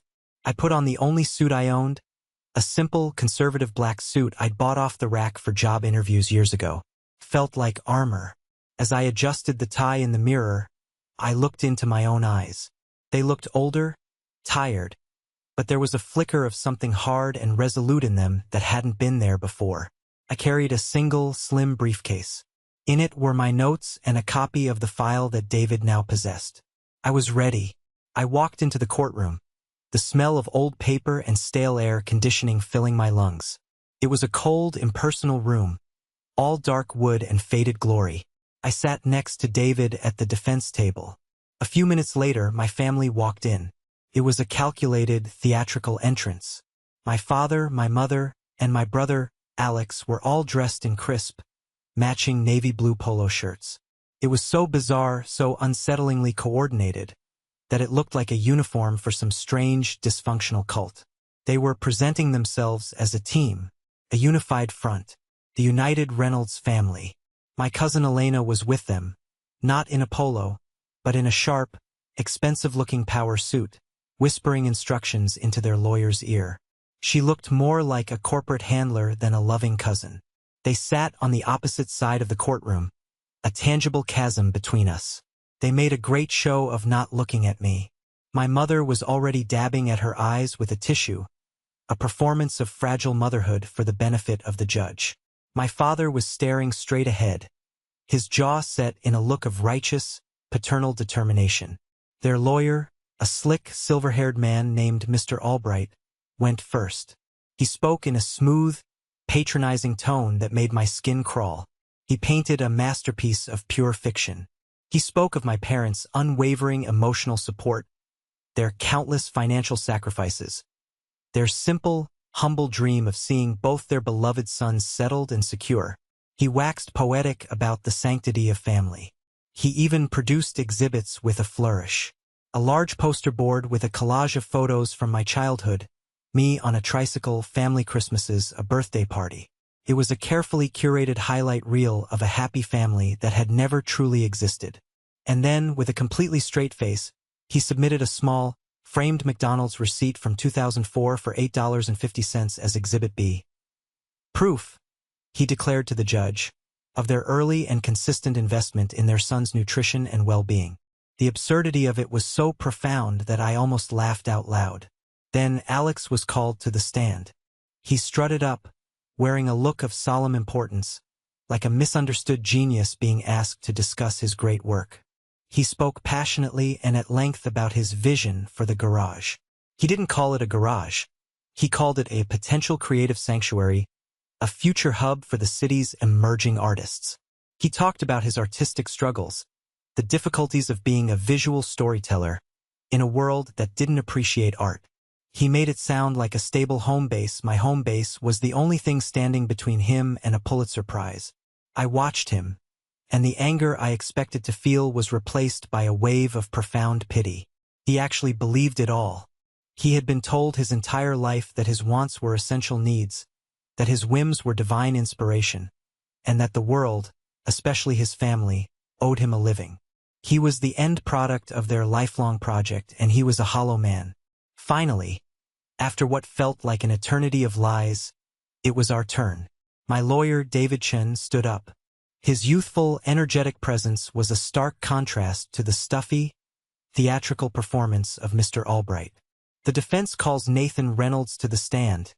I put on the only suit I owned, a simple, conservative black suit I'd bought off the rack for job interviews years ago. Felt like armor. As I adjusted the tie in the mirror, I looked into my own eyes. They looked older, tired, but there was a flicker of something hard and resolute in them that hadn't been there before. I carried a single, slim briefcase. In it were my notes and a copy of the file that David now possessed. I was ready. I walked into the courtroom, the smell of old paper and stale air conditioning filling my lungs. It was a cold, impersonal room, all dark wood and faded glory. I sat next to David at the defense table. A few minutes later, my family walked in. It was a calculated, theatrical entrance. My father, my mother, and my brother, Alex, were all dressed in crisp, matching navy blue polo shirts. It was so bizarre, so unsettlingly coordinated, that it looked like a uniform for some strange, dysfunctional cult. They were presenting themselves as a team, a unified front, the United Reynolds family. My cousin Elena was with them, not in a polo, but in a sharp, expensive-looking power suit, whispering instructions into their lawyer's ear. She looked more like a corporate handler than a loving cousin. They sat on the opposite side of the courtroom, a tangible chasm between us. They made a great show of not looking at me. My mother was already dabbing at her eyes with a tissue, a performance of fragile motherhood for the benefit of the judge. My father was staring straight ahead, his jaw set in a look of righteous, paternal determination. Their lawyer, a slick, silver-haired man named Mr. Albright, went first. He spoke in a smooth, patronizing tone that made my skin crawl. He painted a masterpiece of pure fiction. He spoke of my parents' unwavering emotional support, their countless financial sacrifices, their simple, humble dream of seeing both their beloved sons settled and secure. He waxed poetic about the sanctity of family. He even produced exhibits with a flourish. A large poster board with a collage of photos from my childhood, me on a tricycle, family Christmases, a birthday party. It was a carefully curated highlight reel of a happy family that had never truly existed. And then, with a completely straight face, he submitted a small, framed McDonald's receipt from 2004 for $8.50 as Exhibit B. Proof, he declared to the judge, of their early and consistent investment in their son's nutrition and well-being. The absurdity of it was so profound that I almost laughed out loud. Then Alex was called to the stand. He strutted up, wearing a look of solemn importance, like a misunderstood genius being asked to discuss his great work. He spoke passionately and at length about his vision for the garage. He didn't call it a garage. He called it a potential creative sanctuary, a future hub for the city's emerging artists. He talked about his artistic struggles, the difficulties of being a visual storyteller in a world that didn't appreciate art. He made it sound like a stable home base. My home base was the only thing standing between him and a Pulitzer Prize. I watched him, and the anger I expected to feel was replaced by a wave of profound pity. He actually believed it all. He had been told his entire life that his wants were essential needs, that his whims were divine inspiration, and that the world, especially his family, owed him a living. He was the end product of their lifelong project, and he was a hollow man. Finally, after what felt like an eternity of lies, it was our turn. My lawyer, David Chen, stood up. His youthful, energetic presence was a stark contrast to the stuffy, theatrical performance of Mr. Albright. The defense calls Nathan Reynolds to the stand,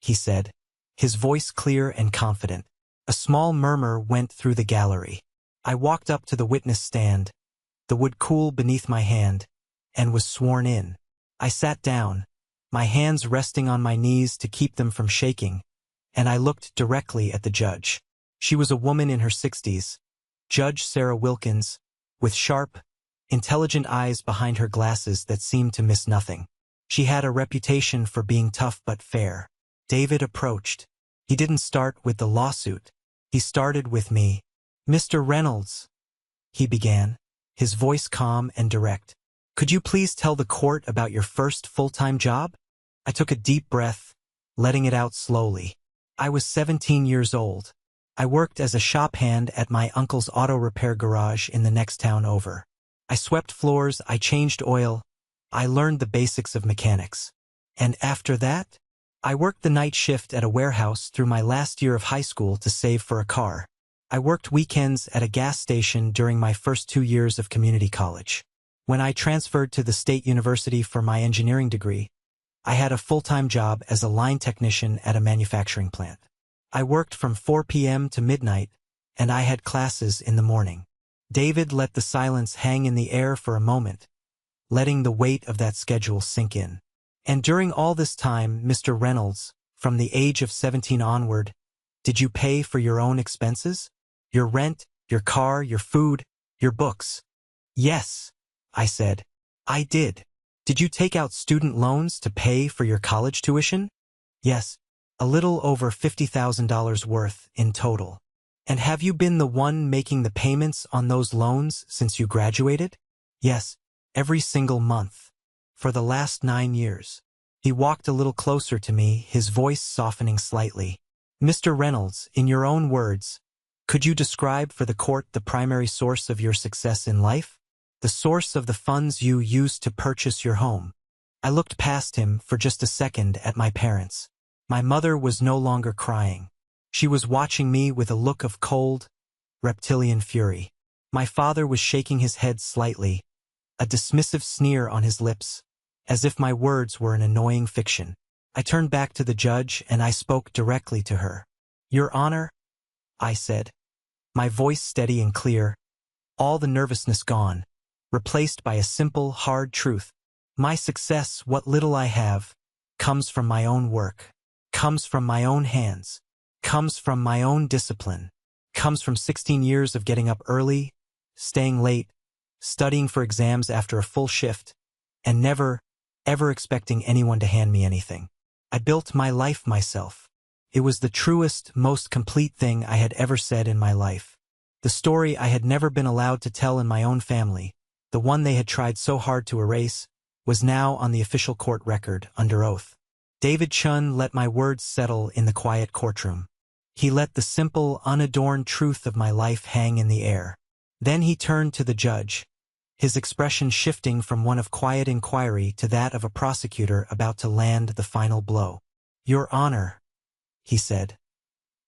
he said, his voice clear and confident. A small murmur went through the gallery. I walked up to the witness stand, the wood cool beneath my hand, and was sworn in. I sat down, my hands resting on my knees to keep them from shaking, and I looked directly at the judge. She was a woman in her 60s, Judge Sarah Wilkins, with sharp, intelligent eyes behind her glasses that seemed to miss nothing. She had a reputation for being tough but fair. David approached. He didn't start with the lawsuit. He started with me. "Mr. Reynolds," he began, his voice calm and direct. "Could you please tell the court about your first full-time job?" I took a deep breath, letting it out slowly. I was 17 years old. I worked as a shop hand at my uncle's auto repair garage in the next town over. I swept floors, I changed oil, I learned the basics of mechanics. And after that, I worked the night shift at a warehouse through my last year of high school to save for a car. I worked weekends at a gas station during my first 2 years of community college. When I transferred to the state university for my engineering degree, I had a full-time job as a line technician at a manufacturing plant. I worked from 4 p.m. to midnight, and I had classes in the morning. David let the silence hang in the air for a moment, letting the weight of that schedule sink in. "And during all this time, Mr. Reynolds, from the age of 17 onward, did you pay for your own expenses? Your rent, your car, your food, your books?" "Yes," I said. "I did." "Did you take out student loans to pay for your college tuition?" "Yes, a little over $50,000 worth in total." "And have you been the one making the payments on those loans since you graduated?" "Yes, every single month. For the last 9 years. He walked a little closer to me, his voice softening slightly. "Mr. Reynolds, in your own words, could you describe for the court the primary source of your success in life? The source of the funds you used to purchase your home?" I looked past him for just a second at my parents. My mother was no longer crying. She was watching me with a look of cold, reptilian fury. My father was shaking his head slightly, a dismissive sneer on his lips, as if my words were an annoying fiction. I turned back to the judge and I spoke directly to her. "Your Honor," I said, my voice steady and clear, all the nervousness gone, replaced by a simple, hard truth. "My success, what little I have, comes from my own work, comes from my own hands, comes from my own discipline, comes from 16 years of getting up early, staying late, studying for exams after a full shift, and never, ever expecting anyone to hand me anything. I built my life myself. It was the truest, most complete thing I had ever said in my life. The story I had never been allowed to tell in my own family, the one they had tried so hard to erase, was now on the official court record under oath. David Chun let my words settle in the quiet courtroom. He let the simple, unadorned truth of my life hang in the air. Then he turned to the judge, his expression shifting from one of quiet inquiry to that of a prosecutor about to land the final blow. "Your Honor," he said,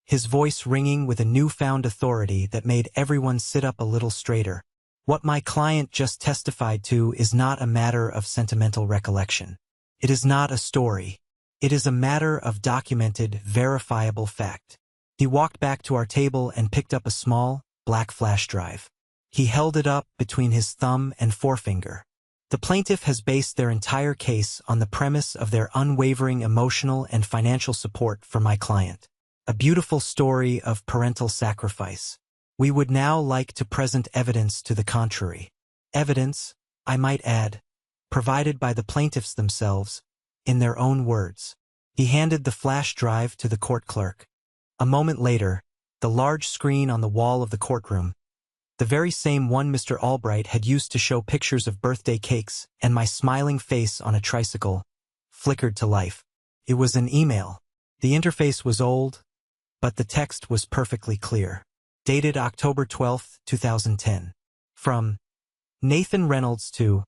his voice ringing with a newfound authority that made everyone sit up a little straighter. "What my client just testified to is not a matter of sentimental recollection. It is not a story. It is a matter of documented, verifiable fact." He walked back to our table and picked up a small, black flash drive. He held it up between his thumb and forefinger. "The plaintiff has based their entire case on the premise of their unwavering emotional and financial support for my client. A beautiful story of parental sacrifice. We would now like to present evidence to the contrary. Evidence, I might add, provided by the plaintiffs themselves, in their own words." He handed the flash drive to the court clerk. A moment later, the large screen on the wall of the courtroom, the very same one Mr. Albright had used to show pictures of birthday cakes and my smiling face on a tricycle, flickered to life. It was an email. The interface was old, but the text was perfectly clear. Dated October 12, 2010. From Nathan Reynolds to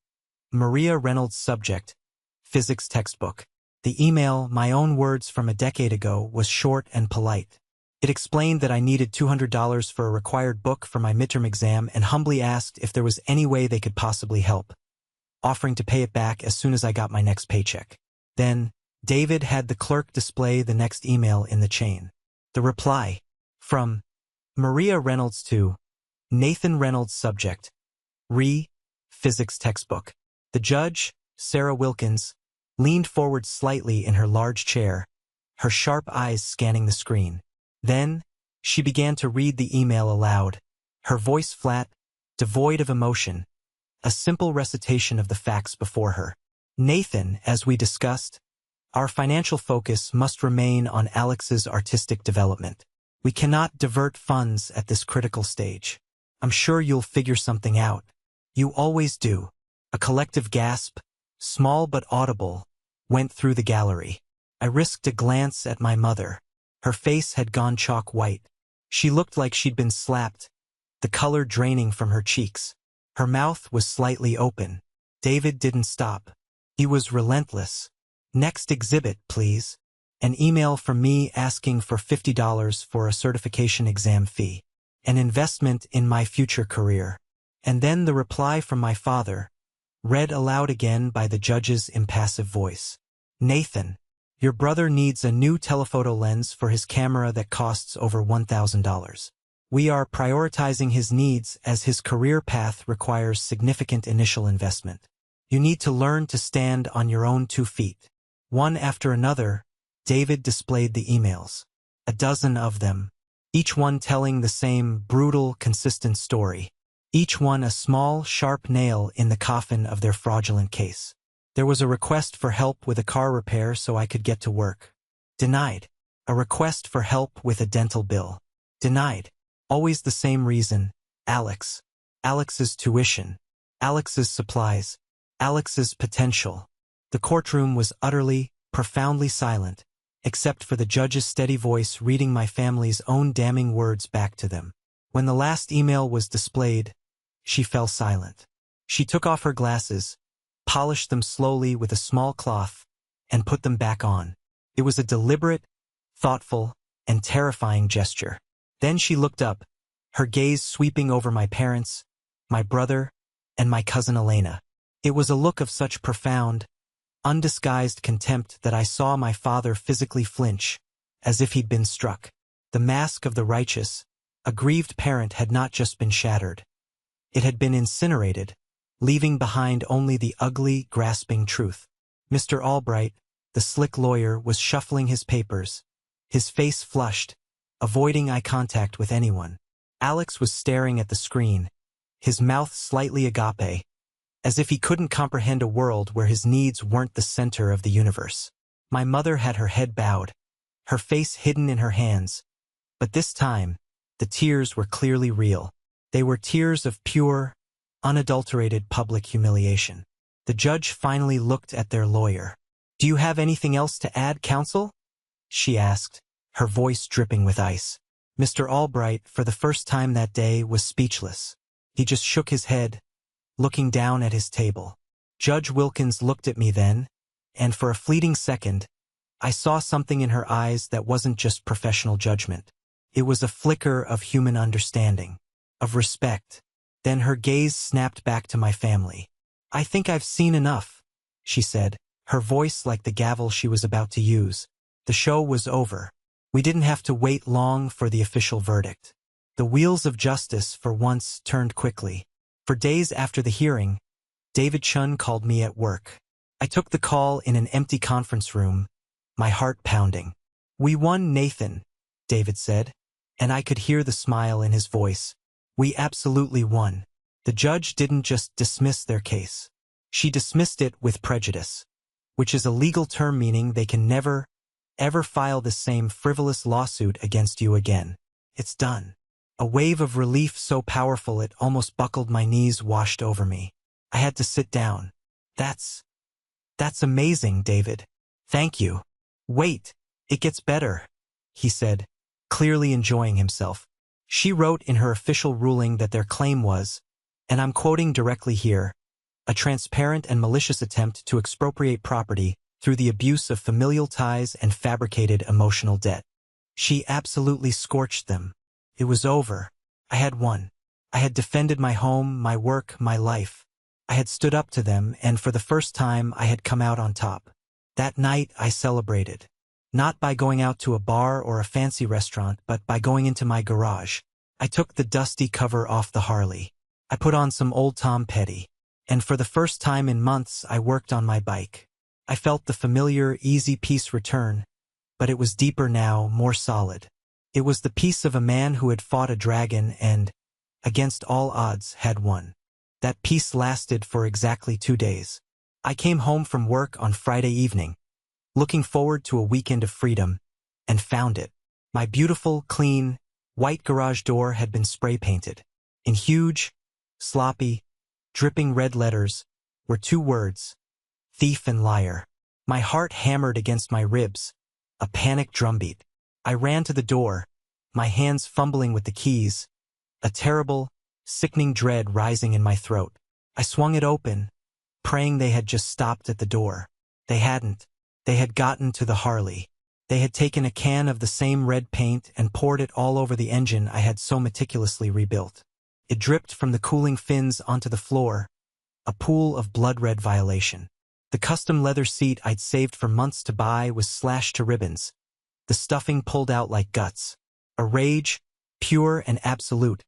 Maria Reynolds. Subject, physics textbook. The email, my own words from a decade ago, was short and polite. It explained that I needed $200 for a required book for my midterm exam and humbly asked if there was any way they could possibly help, offering to pay it back as soon as I got my next paycheck. Then, David had the clerk display the next email in the chain. The reply, from Maria Reynolds to Nathan Reynolds. Subject, physics textbook. The judge, Sarah Wilkins, leaned forward slightly in her large chair, her sharp eyes scanning the screen. Then, she began to read the email aloud, her voice flat, devoid of emotion, a simple recitation of the facts before her. Nathan, as we discussed, our financial focus must remain on Alex's artistic development. We cannot divert funds at this critical stage. I'm sure you'll figure something out. You always do. A collective gasp, small but audible, went through the gallery. I risked a glance at my mother. Her face had gone chalk white. She looked like she'd been slapped, the color draining from her cheeks. Her mouth was slightly open. David didn't stop. He was relentless. Next exhibit, please. An email from me asking for $50 for a certification exam fee. An investment in my future career. And then the reply from my father, read aloud again by the judge's impassive voice. Nathan, your brother needs a new telephoto lens for his camera that costs over $1,000. We are prioritizing his needs as his career path requires significant initial investment. You need to learn to stand on your own 2 feet. One after another, David displayed the emails. A dozen of them, each one telling the same brutal, consistent story. Each one a small, sharp nail in the coffin of their fraudulent case. There was a request for help with a car repair so I could get to work. Denied. A request for help with a dental bill. Denied. Always the same reason. Alex. Alex's tuition. Alex's supplies. Alex's potential. The courtroom was utterly, profoundly silent, except for the judge's steady voice reading my family's own damning words back to them. When the last email was displayed, she fell silent. She took off her glasses, polished them slowly with a small cloth, and put them back on. It was a deliberate, thoughtful, and terrifying gesture. Then she looked up, her gaze sweeping over my parents, my brother, and my cousin Elena. It was a look of such profound, undisguised contempt that I saw my father physically flinch, as if he'd been struck. The mask of the righteous, aggrieved parent had not just been shattered. It had been incinerated, leaving behind only the ugly, grasping truth. Mr. Albright, the slick lawyer, was shuffling his papers, his face flushed, avoiding eye contact with anyone. Alex was staring at the screen, his mouth slightly agape, as if he couldn't comprehend a world where his needs weren't the center of the universe. My mother had her head bowed, her face hidden in her hands, but this time, the tears were clearly real. They were tears of pure, unadulterated public humiliation. The judge finally looked at their lawyer. "Do you have anything else to add, counsel?" she asked, her voice dripping with ice. Mr. Albright, for the first time that day, was speechless. He just shook his head, looking down at his table. Judge Wilkins looked at me then, and for a fleeting second, I saw something in her eyes that wasn't just professional judgment. It was a flicker of human understanding, of respect. Then her gaze snapped back to my family. "I think I've seen enough," she said, her voice like the gavel she was about to use. The show was over. We didn't have to wait long for the official verdict. The wheels of justice, for once, turned quickly. For days after the hearing, David Chun called me at work. I took the call in an empty conference room, my heart pounding. "We won, Nathan," David said, and I could hear the smile in his voice. "We absolutely won." The judge didn't just dismiss their case. She dismissed it with prejudice, which is a legal term meaning they can never, ever file the same frivolous lawsuit against you again. It's done. A wave of relief so powerful it almost buckled my knees washed over me. I had to sit down. That's amazing, David. Thank you. Wait, it gets better," he said, clearly enjoying himself. She wrote in her official ruling that their claim was, and I'm quoting directly here, "a transparent and malicious attempt to expropriate property through the abuse of familial ties and fabricated emotional debt." She absolutely scorched them. It was over. I had won. I had defended my home, my work, my life. I had stood up to them, and for the first time I had come out on top. That night I celebrated. Not by going out to a bar or a fancy restaurant, but by going into my garage. I took the dusty cover off the Harley. I put on some old Tom Petty. And for the first time in months, I worked on my bike. I felt the familiar, easy peace return, but it was deeper now, more solid. It was the peace of a man who had fought a dragon and, against all odds, had won. That peace lasted for exactly 2 days. I came home from work on Friday evening, looking forward to a weekend of freedom, and found it. My beautiful, clean, white garage door had been spray-painted. In huge, sloppy, dripping red letters were 2 words: thief and liar. My heart hammered against my ribs, a panic drumbeat. I ran to the door, my hands fumbling with the keys, a terrible, sickening dread rising in my throat. I swung it open, praying they had just stopped at the door. They hadn't. They had gotten to the Harley. They had taken a can of the same red paint and poured it all over the engine I had so meticulously rebuilt. It dripped from the cooling fins onto the floor, a pool of blood-red violation. The custom leather seat I'd saved for months to buy was slashed to ribbons, the stuffing pulled out like guts. A rage, pure and absolute,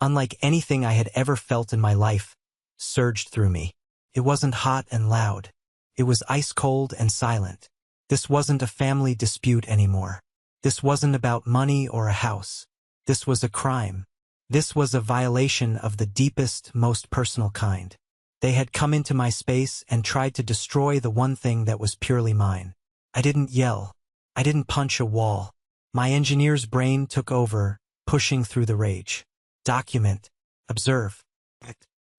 unlike anything I had ever felt in my life, surged through me. It wasn't hot and loud. It was ice-cold and silent. This wasn't a family dispute anymore. This wasn't about money or a house. This was a crime. This was a violation of the deepest, most personal kind. They had come into my space and tried to destroy the one thing that was purely mine. I didn't yell. I didn't punch a wall. My engineer's brain took over, pushing through the rage. Document. Observe.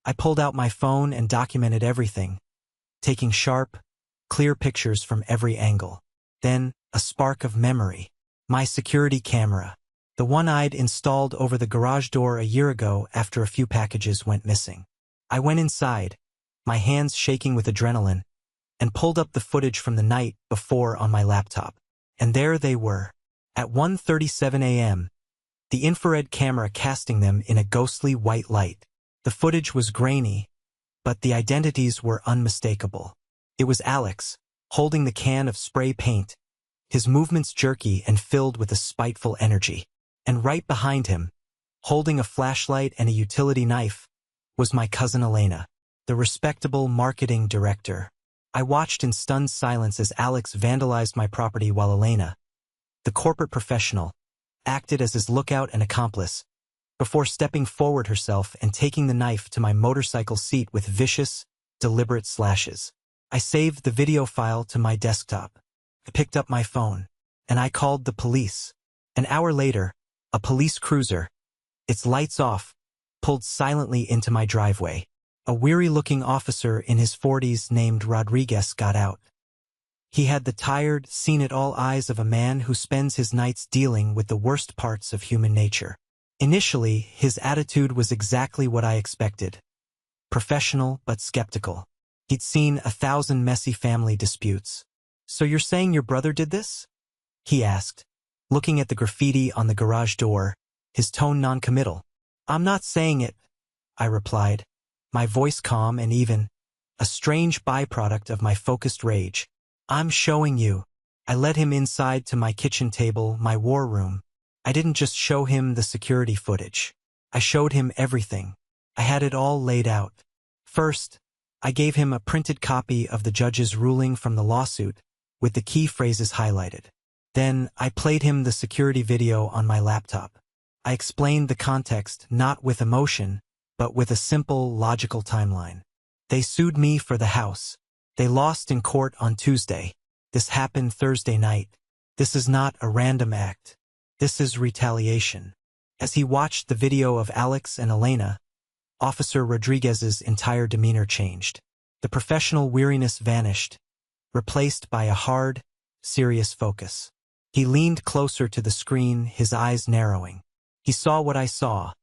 I pulled out my phone and documented everything, taking sharp, clear pictures from every angle. Then, a spark of memory. My security camera. The one I'd installed over the garage door a year ago after a few packages went missing. I went inside, my hands shaking with adrenaline, and pulled up the footage from the night before on my laptop. And there they were. At 1:37 a.m., the infrared camera casting them in a ghostly white light. The footage was grainy, but the identities were unmistakable. It was Alex, holding the can of spray paint, his movements jerky and filled with a spiteful energy. And right behind him, holding a flashlight and a utility knife, was my cousin Elena, the respectable marketing director. I watched in stunned silence as Alex vandalized my property while Elena, the corporate professional, acted as his lookout and accomplice, before stepping forward herself and taking the knife to my motorcycle seat with vicious, deliberate slashes. I saved the video file to my desktop. I picked up my phone, and I called the police. An hour later, a police cruiser, its lights off, pulled silently into my driveway. A weary-looking officer in his 40s named Rodriguez got out. He had the tired, seen-it-all eyes of a man who spends his nights dealing with the worst parts of human nature. Initially, his attitude was exactly what I expected. Professional but skeptical. He'd seen 1,000 messy family disputes. "So you're saying your brother did this?" he asked, looking at the graffiti on the garage door, his tone non-committal. "I'm not saying it," I replied, my voice calm and even, a strange byproduct of my focused rage. "I'm showing you." I led him inside to my kitchen table, my war room. I didn't just show him the security footage. I showed him everything. I had it all laid out. First, I gave him a printed copy of the judge's ruling from the lawsuit, with the key phrases highlighted. Then, I played him the security video on my laptop. I explained the context not with emotion, but with a simple, logical timeline. They sued me for the house. They lost in court on Tuesday. This happened Thursday night. This is not a random act. This is retaliation. As he watched the video of Alex and Elena, Officer Rodriguez's entire demeanor changed. The professional weariness vanished, replaced by a hard, serious focus. He leaned closer to the screen, his eyes narrowing. He saw what I saw.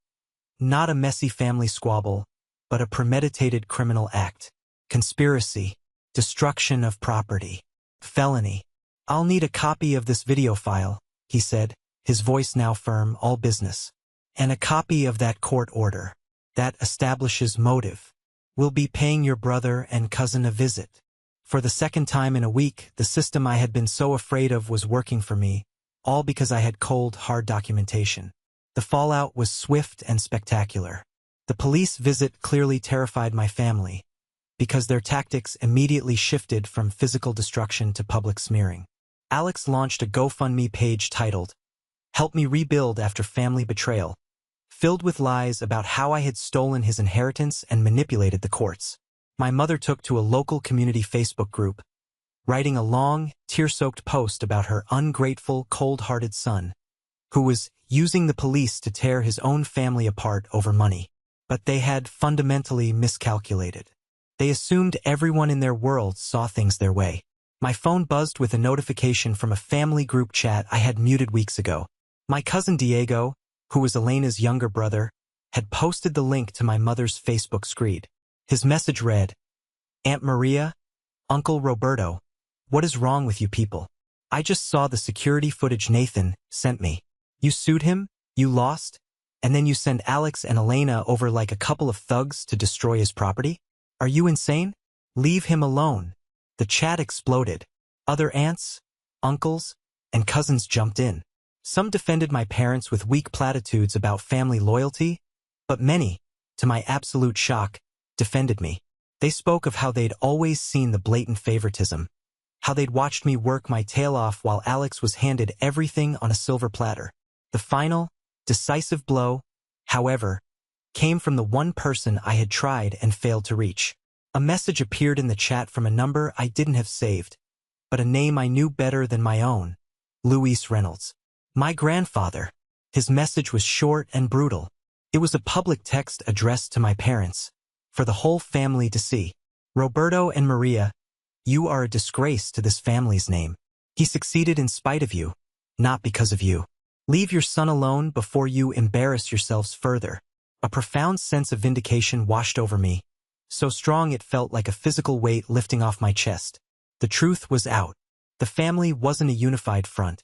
Not a messy family squabble, but a premeditated criminal act. Conspiracy. Destruction of property. Felony. "I'll need a copy of this video file," he said, his voice now firm, all business. "And a copy of that court order. That establishes motive. We'll be paying your brother and cousin a visit." For the second time in a week, the system I had been so afraid of was working for me, all because I had cold, hard documentation. The fallout was swift and spectacular. The police visit clearly terrified my family. because their tactics immediately shifted from physical destruction to public smearing. Alex launched a GoFundMe page titled, "Help Me Rebuild After Family Betrayal," filled with lies about how I had stolen his inheritance and manipulated the courts. My mother took to a local community Facebook group, writing a long, tear-soaked post about her ungrateful, cold-hearted son, who was using the police to tear his own family apart over money. But they had fundamentally miscalculated. They assumed everyone in their world saw things their way. My phone buzzed with a notification from a family group chat I had muted weeks ago. My cousin Diego, who was Elena's younger brother, had posted the link to my mother's Facebook screed. His message read, "Aunt Maria, Uncle Roberto, what is wrong with you people? I just saw the security footage Nathan sent me. You sued him, you lost, and then you send Alex and Elena over like a couple of thugs to destroy his property? Are you insane? Leave him alone." The chat exploded. Other aunts, uncles, and cousins jumped in. Some defended my parents with weak platitudes about family loyalty, but many, to my absolute shock, defended me. They spoke of how they'd always seen the blatant favoritism, how they'd watched me work my tail off while Alex was handed everything on a silver platter. The final, decisive blow, however, came from the one person I had tried and failed to reach. A message appeared in the chat from a number I didn't have saved, but a name I knew better than my own, Luis Reynolds. My grandfather. His message was short and brutal. It was a public text addressed to my parents, for the whole family to see. "Roberto and Maria, you are a disgrace to this family's name. He succeeded in spite of you, not because of you. Leave your son alone before you embarrass yourselves further." A profound sense of vindication washed over me, so strong it felt like a physical weight lifting off my chest. The truth was out. The family wasn't a unified front.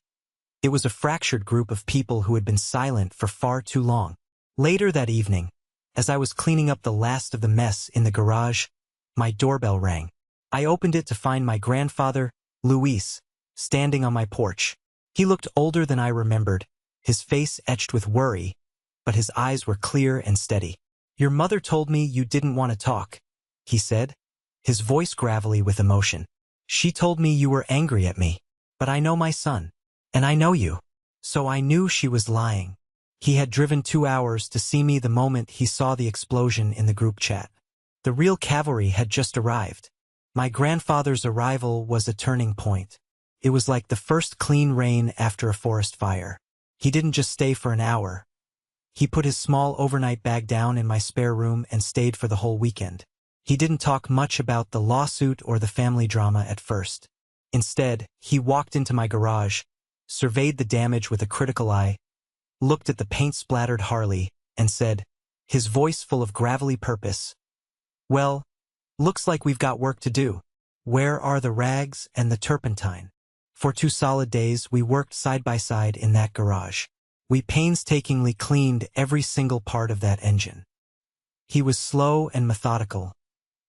It was a fractured group of people who had been silent for far too long. Later that evening, as I was cleaning up the last of the mess in the garage, my doorbell rang. I opened it to find my grandfather, Luis, standing on my porch. He looked older than I remembered, his face etched with worry, but his eyes were clear and steady. "Your mother told me you didn't want to talk," he said, his voice gravelly with emotion. "She told me you were angry at me, but I know my son, and I know you." So I knew she was lying. He had driven 2 hours to see me the moment he saw the explosion in the group chat. The real cavalry had just arrived. My grandfather's arrival was a turning point. It was like the first clean rain after a forest fire. He didn't just stay for an hour. He put his small overnight bag down in my spare room and stayed for the whole weekend. He didn't talk much about the lawsuit or the family drama at first. Instead, he walked into my garage, surveyed the damage with a critical eye, looked at the paint-splattered Harley, and said, his voice full of gravelly purpose, "Well, looks like we've got work to do. Where are the rags and the turpentine?" For 2 solid days, we worked side by side in that garage. We painstakingly cleaned every single part of that engine. He was slow and methodical,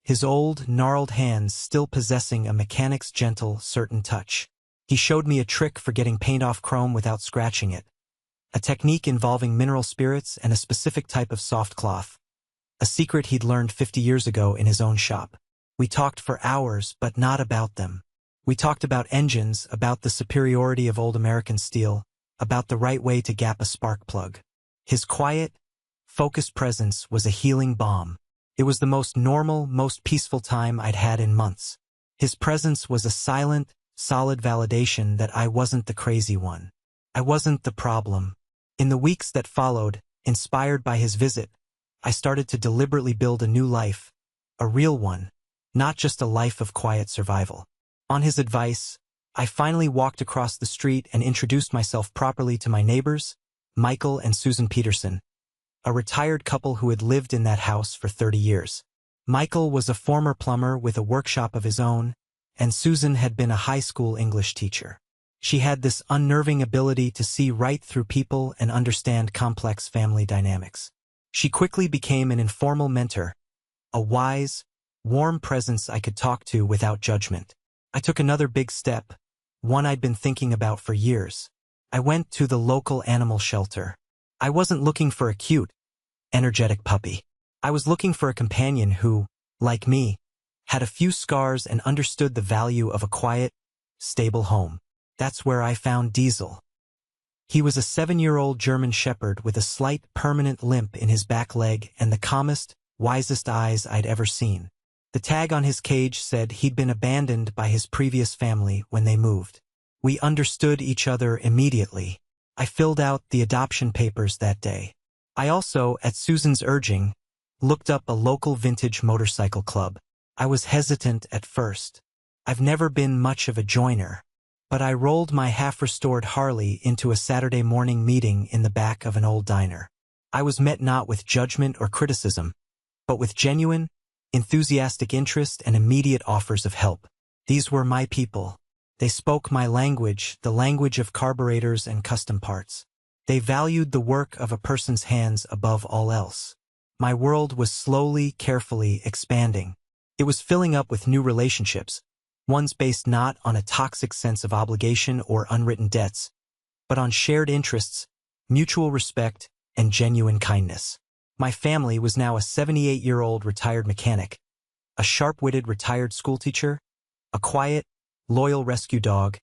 his old, gnarled hands still possessing a mechanic's gentle, certain touch. He showed me a trick for getting paint off chrome without scratching it, a technique involving mineral spirits and a specific type of soft cloth, a secret he'd learned 50 years ago in his own shop. We talked for hours, but not about them. We talked about engines, about the superiority of old American steel, about the right way to gap a spark plug. His quiet, focused presence was a healing balm. It was the most normal, most peaceful time I'd had in months. His presence was a silent, solid validation that I wasn't the crazy one. I wasn't the problem. In the weeks that followed, inspired by his visit, I started to deliberately build a new life, a real one, not just a life of quiet survival. On his advice, I finally walked across the street and introduced myself properly to my neighbors, Michael and Susan Peterson, a retired couple who had lived in that house for 30 years. Michael was a former plumber with a workshop of his own, and Susan had been a high school English teacher. She had this unnerving ability to see right through people and understand complex family dynamics. She quickly became an informal mentor, a wise, warm presence I could talk to without judgment. I took another big step, one I'd been thinking about for years. I went to the local animal shelter. I wasn't looking for a cute, energetic puppy. I was looking for a companion who, like me, had a few scars and understood the value of a quiet, stable home. That's where I found Diesel. He was a 7-year-old German shepherd with a slight, permanent limp in his back leg and the calmest, wisest eyes I'd ever seen. The tag on his cage said he'd been abandoned by his previous family when they moved. We understood each other immediately. I filled out the adoption papers that day. I also, at Susan's urging, looked up a local vintage motorcycle club. I was hesitant at first. I've never been much of a joiner, but I rolled my half-restored Harley into a Saturday morning meeting in the back of an old diner. I was met not with judgment or criticism, but with genuine, enthusiastic interest and immediate offers of help. These were my people. They spoke my language, the language of carburetors and custom parts. They valued the work of a person's hands above all else. My world was slowly, carefully expanding. It was filling up with new relationships, ones based not on a toxic sense of obligation or unwritten debts, but on shared interests, mutual respect, and genuine kindness. My family was now a 78-year-old retired mechanic, a sharp-witted retired schoolteacher, a quiet, loyal rescue dog,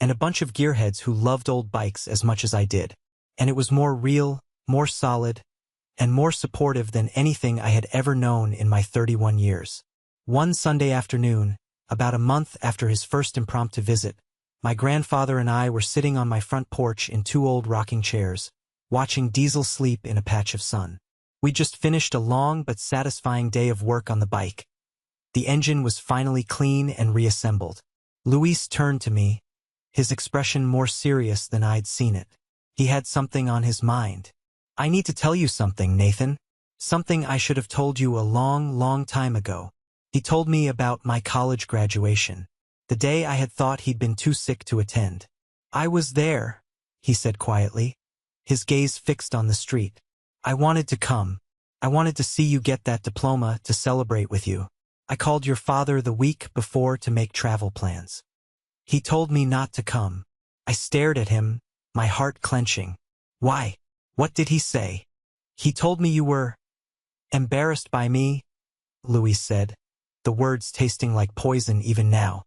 and a bunch of gearheads who loved old bikes as much as I did. And it was more real, more solid, and more supportive than anything I had ever known in my 31 years. One Sunday afternoon, about a month after his first impromptu visit, my grandfather and I were sitting on my front porch in 2 old rocking chairs, watching Diesel sleep in a patch of sun. We'd just finished a long but satisfying day of work on the bike. The engine was finally clean and reassembled. Luis turned to me, his expression more serious than I'd seen it. He had something on his mind. "I need to tell you something, Nathan. Something I should have told you a long, long time ago." He told me about my college graduation, the day I had thought he'd been too sick to attend. "I was there," he said quietly, his gaze fixed on the street. "I wanted to come. I wanted to see you get that diploma, to celebrate with you. I called your father the week before to make travel plans. He told me not to come." I stared at him, my heart clenching. "Why? What did he say?" "He told me you were embarrassed by me," Luis said, the words tasting like poison even now.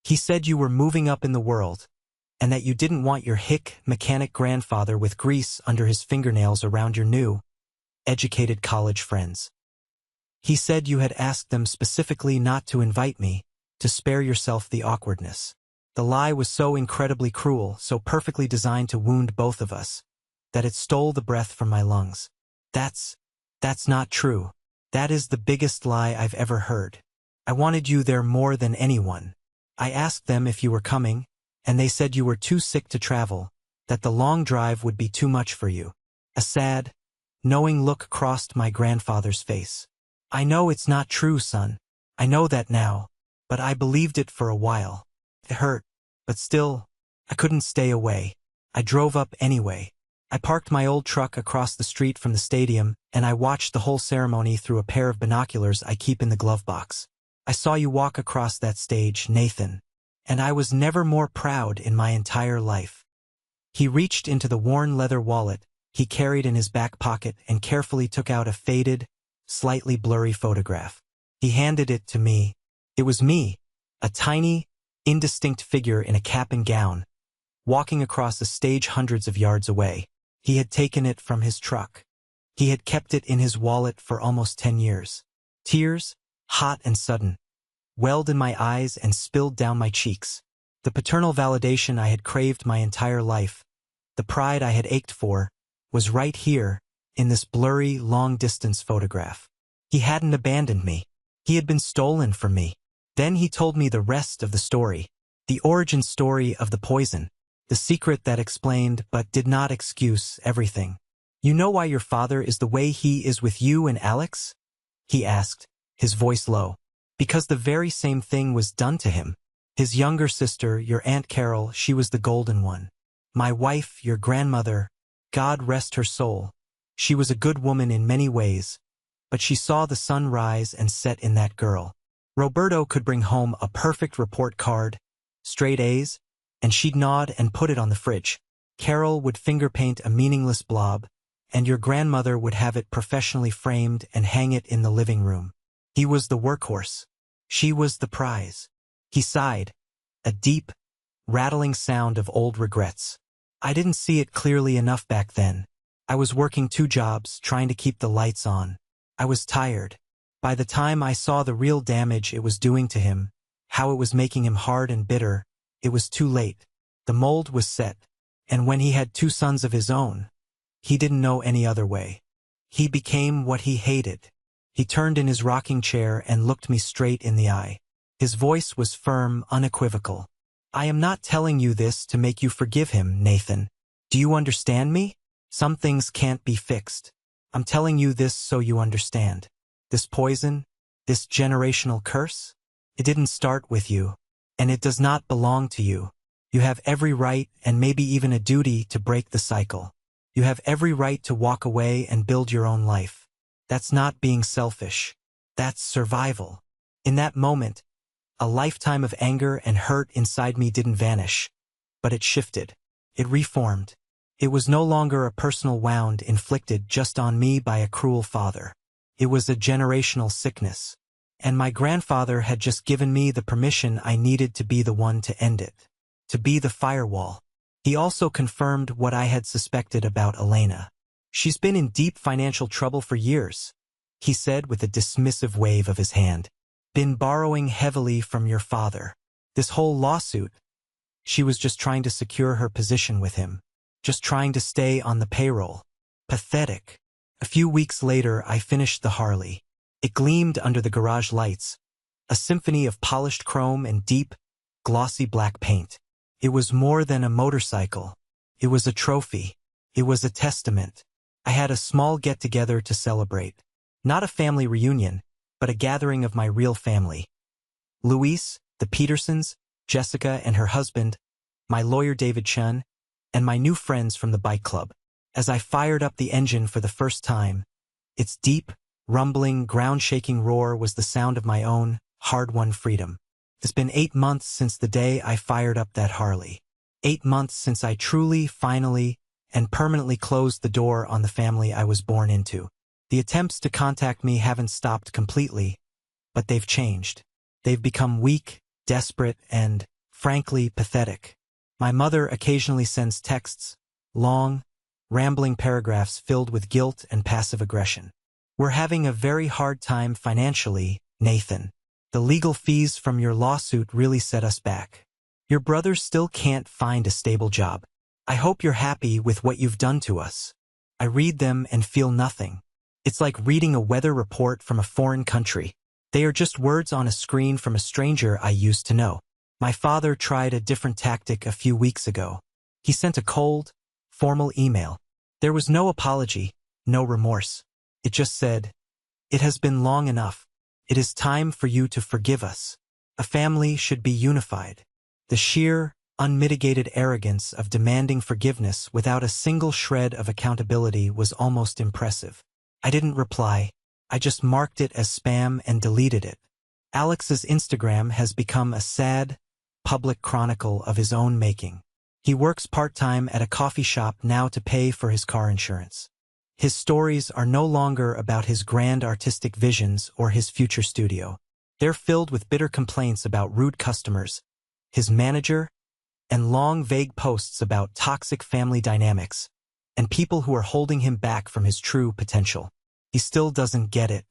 "He said you were moving up in the world, and that you didn't want your hick mechanic grandfather with grease under his fingernails around your new, educated college friends. He said you had asked them specifically not to invite me, to spare yourself the awkwardness." The lie was so incredibly cruel, so perfectly designed to wound both of us, that it stole the breath from my lungs. That's not true. That is the biggest lie I've ever heard. I wanted you there more than anyone. I asked them if you were coming, and they said you were too sick to travel, that the long drive would be too much for you. A sad, knowing look crossed my grandfather's face. "I know it's not true, son. I know that now, but I believed it for a while. It hurt, but still, I couldn't stay away. I drove up anyway. I parked my old truck across the street from the stadium, and I watched the whole ceremony through a pair of binoculars I keep in the glove box. I saw you walk across that stage, Nathan, and I was never more proud in my entire life." He reached into the worn leather wallet he carried in his back pocket and carefully took out a faded, slightly blurry photograph. He handed it to me. It was me, a tiny, indistinct figure in a cap and gown, walking across a stage hundreds of yards away. He had taken it from his truck. He had kept it in his wallet for almost 10 years. Tears, hot and sudden, welled in my eyes and spilled down my cheeks. The paternal validation I had craved my entire life, the pride I had ached for, was right here, in this blurry, long-distance photograph. He hadn't abandoned me. He had been stolen from me. Then he told me the rest of the story, the origin story of the poison, the secret that explained but did not excuse everything. "You know why your father is the way he is with you and Alex?" he asked, his voice low. "Because the very same thing was done to him. His younger sister, your Aunt Carol, she was the golden one. My wife, your grandmother, God rest her soul. She was a good woman in many ways, but she saw the sun rise and set in that girl. Roberto could bring home a perfect report card, straight A's, and she'd nod and put it on the fridge. Carol would finger paint a meaningless blob, and your grandmother would have it professionally framed and hang it in the living room. He was the workhorse. She was the prize. He sighed, a deep, rattling sound of old regrets. I didn't see it clearly enough back then. I was working 2 jobs, trying to keep the lights on. I was tired. By the time I saw the real damage it was doing to him, how it was making him hard and bitter, it was too late. The mold was set, and when he had 2 sons of his own, he didn't know any other way. He became what he hated. He turned in his rocking chair and looked me straight in the eye. His voice was firm, unequivocal. I am not telling you this to make you forgive him, Nathan. Do you understand me? Some things can't be fixed. I'm telling you this so you understand. This poison, this generational curse, it didn't start with you, and it does not belong to you. You have every right and maybe even a duty to break the cycle. You have every right to walk away and build your own life. That's not being selfish. That's survival. In that moment, a lifetime of anger and hurt inside me didn't vanish, but it shifted. It reformed. It was no longer a personal wound inflicted just on me by a cruel father. It was a generational sickness. And my grandfather had just given me the permission I needed to be the one to end it. To be the firewall. He also confirmed what I had suspected about Elena. She's been in deep financial trouble for years, he said with a dismissive wave of his hand. Been borrowing heavily from your father. This whole lawsuit, she was just trying to secure her position with him. Just trying to stay on the payroll. Pathetic. A few weeks later, I finished the Harley. It gleamed under the garage lights, a symphony of polished chrome and deep, glossy black paint. It was more than a motorcycle. It was a trophy. It was a testament. I had a small get-together to celebrate. Not a family reunion, but a gathering of my real family. Louise, the Petersons, Jessica and her husband, my lawyer David Chun, and my new friends from the bike club. As I fired up the engine for the first time, its deep, rumbling, ground-shaking roar was the sound of my own, hard-won freedom. It's been 8 months since the day I fired up that Harley. 8 months since I truly, finally, and permanently closed the door on the family I was born into. The attempts to contact me haven't stopped completely, but they've changed. They've become weak, desperate, and, frankly, pathetic. My mother occasionally sends texts, long, rambling paragraphs filled with guilt and passive aggression. We're having a very hard time financially, Nathan. The legal fees from your lawsuit really set us back. Your brother still can't find a stable job. I hope you're happy with what you've done to us. I read them and feel nothing. It's like reading a weather report from a foreign country. They are just words on a screen from a stranger I used to know. My father tried a different tactic a few weeks ago. He sent a cold, formal email. There was no apology, no remorse. It just said, "It has been long enough. It is time for you to forgive us. A family should be unified." The sheer, unmitigated arrogance of demanding forgiveness without a single shred of accountability was almost impressive. I didn't reply. I just marked it as spam and deleted it. Alex's Instagram has become a sad, public chronicle of his own making. He works part-time at a coffee shop now to pay for his car insurance. His stories are no longer about his grand artistic visions or his future studio. They're filled with bitter complaints about rude customers, his manager, and long, vague posts about toxic family dynamics and people who are holding him back from his true potential. He still doesn't get it.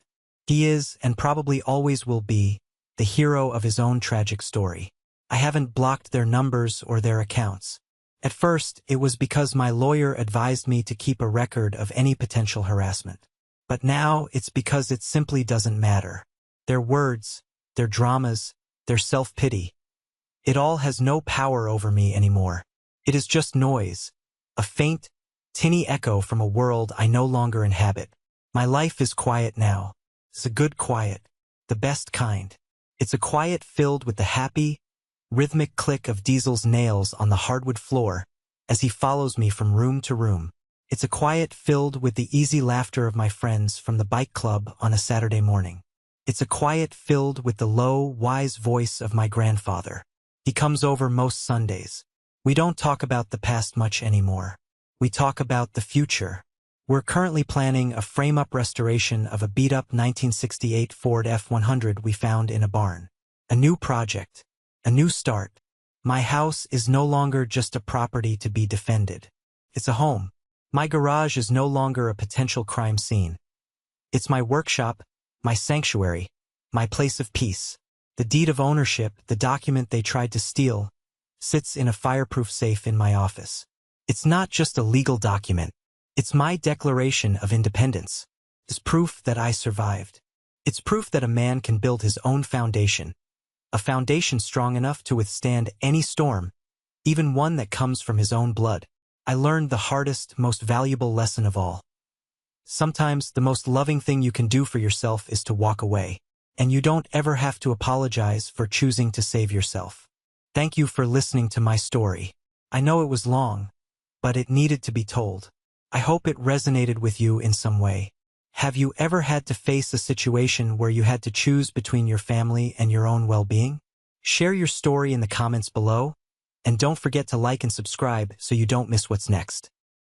He is, and probably always will be, the hero of his own tragic story. I haven't blocked their numbers or their accounts. At first, it was because my lawyer advised me to keep a record of any potential harassment. But now, it's because it simply doesn't matter. Their words, their dramas, their self-pity. It all has no power over me anymore. It is just noise, a faint, tinny echo from a world I no longer inhabit. My life is quiet now. It's a good quiet, the best kind. It's a quiet filled with the happy, rhythmic click of Diesel's nails on the hardwood floor as he follows me from room to room. It's a quiet filled with the easy laughter of my friends from the bike club on a Saturday morning. It's a quiet filled with the low, wise voice of my grandfather. He comes over most Sundays. We don't talk about the past much anymore. We talk about the future. We're currently planning a frame-up restoration of a beat-up 1968 Ford F-100 we found in a barn. A new project. A new start. My house is no longer just a property to be defended. It's a home. My garage is no longer a potential crime scene. It's my workshop, my sanctuary, my place of peace. The deed of ownership, the document they tried to steal, sits in a fireproof safe in my office. It's not just a legal document. It's my declaration of independence. It's proof that I survived. It's proof that a man can build his own foundation. A foundation strong enough to withstand any storm, even one that comes from his own blood. I learned the hardest, most valuable lesson of all. Sometimes the most loving thing you can do for yourself is to walk away, and you don't ever have to apologize for choosing to save yourself. Thank you for listening to my story. I know it was long, but it needed to be told. I hope it resonated with you in some way. Have you ever had to face a situation where you had to choose between your family and your own well-being? Share your story in the comments below, and don't forget to like and subscribe so you don't miss what's next.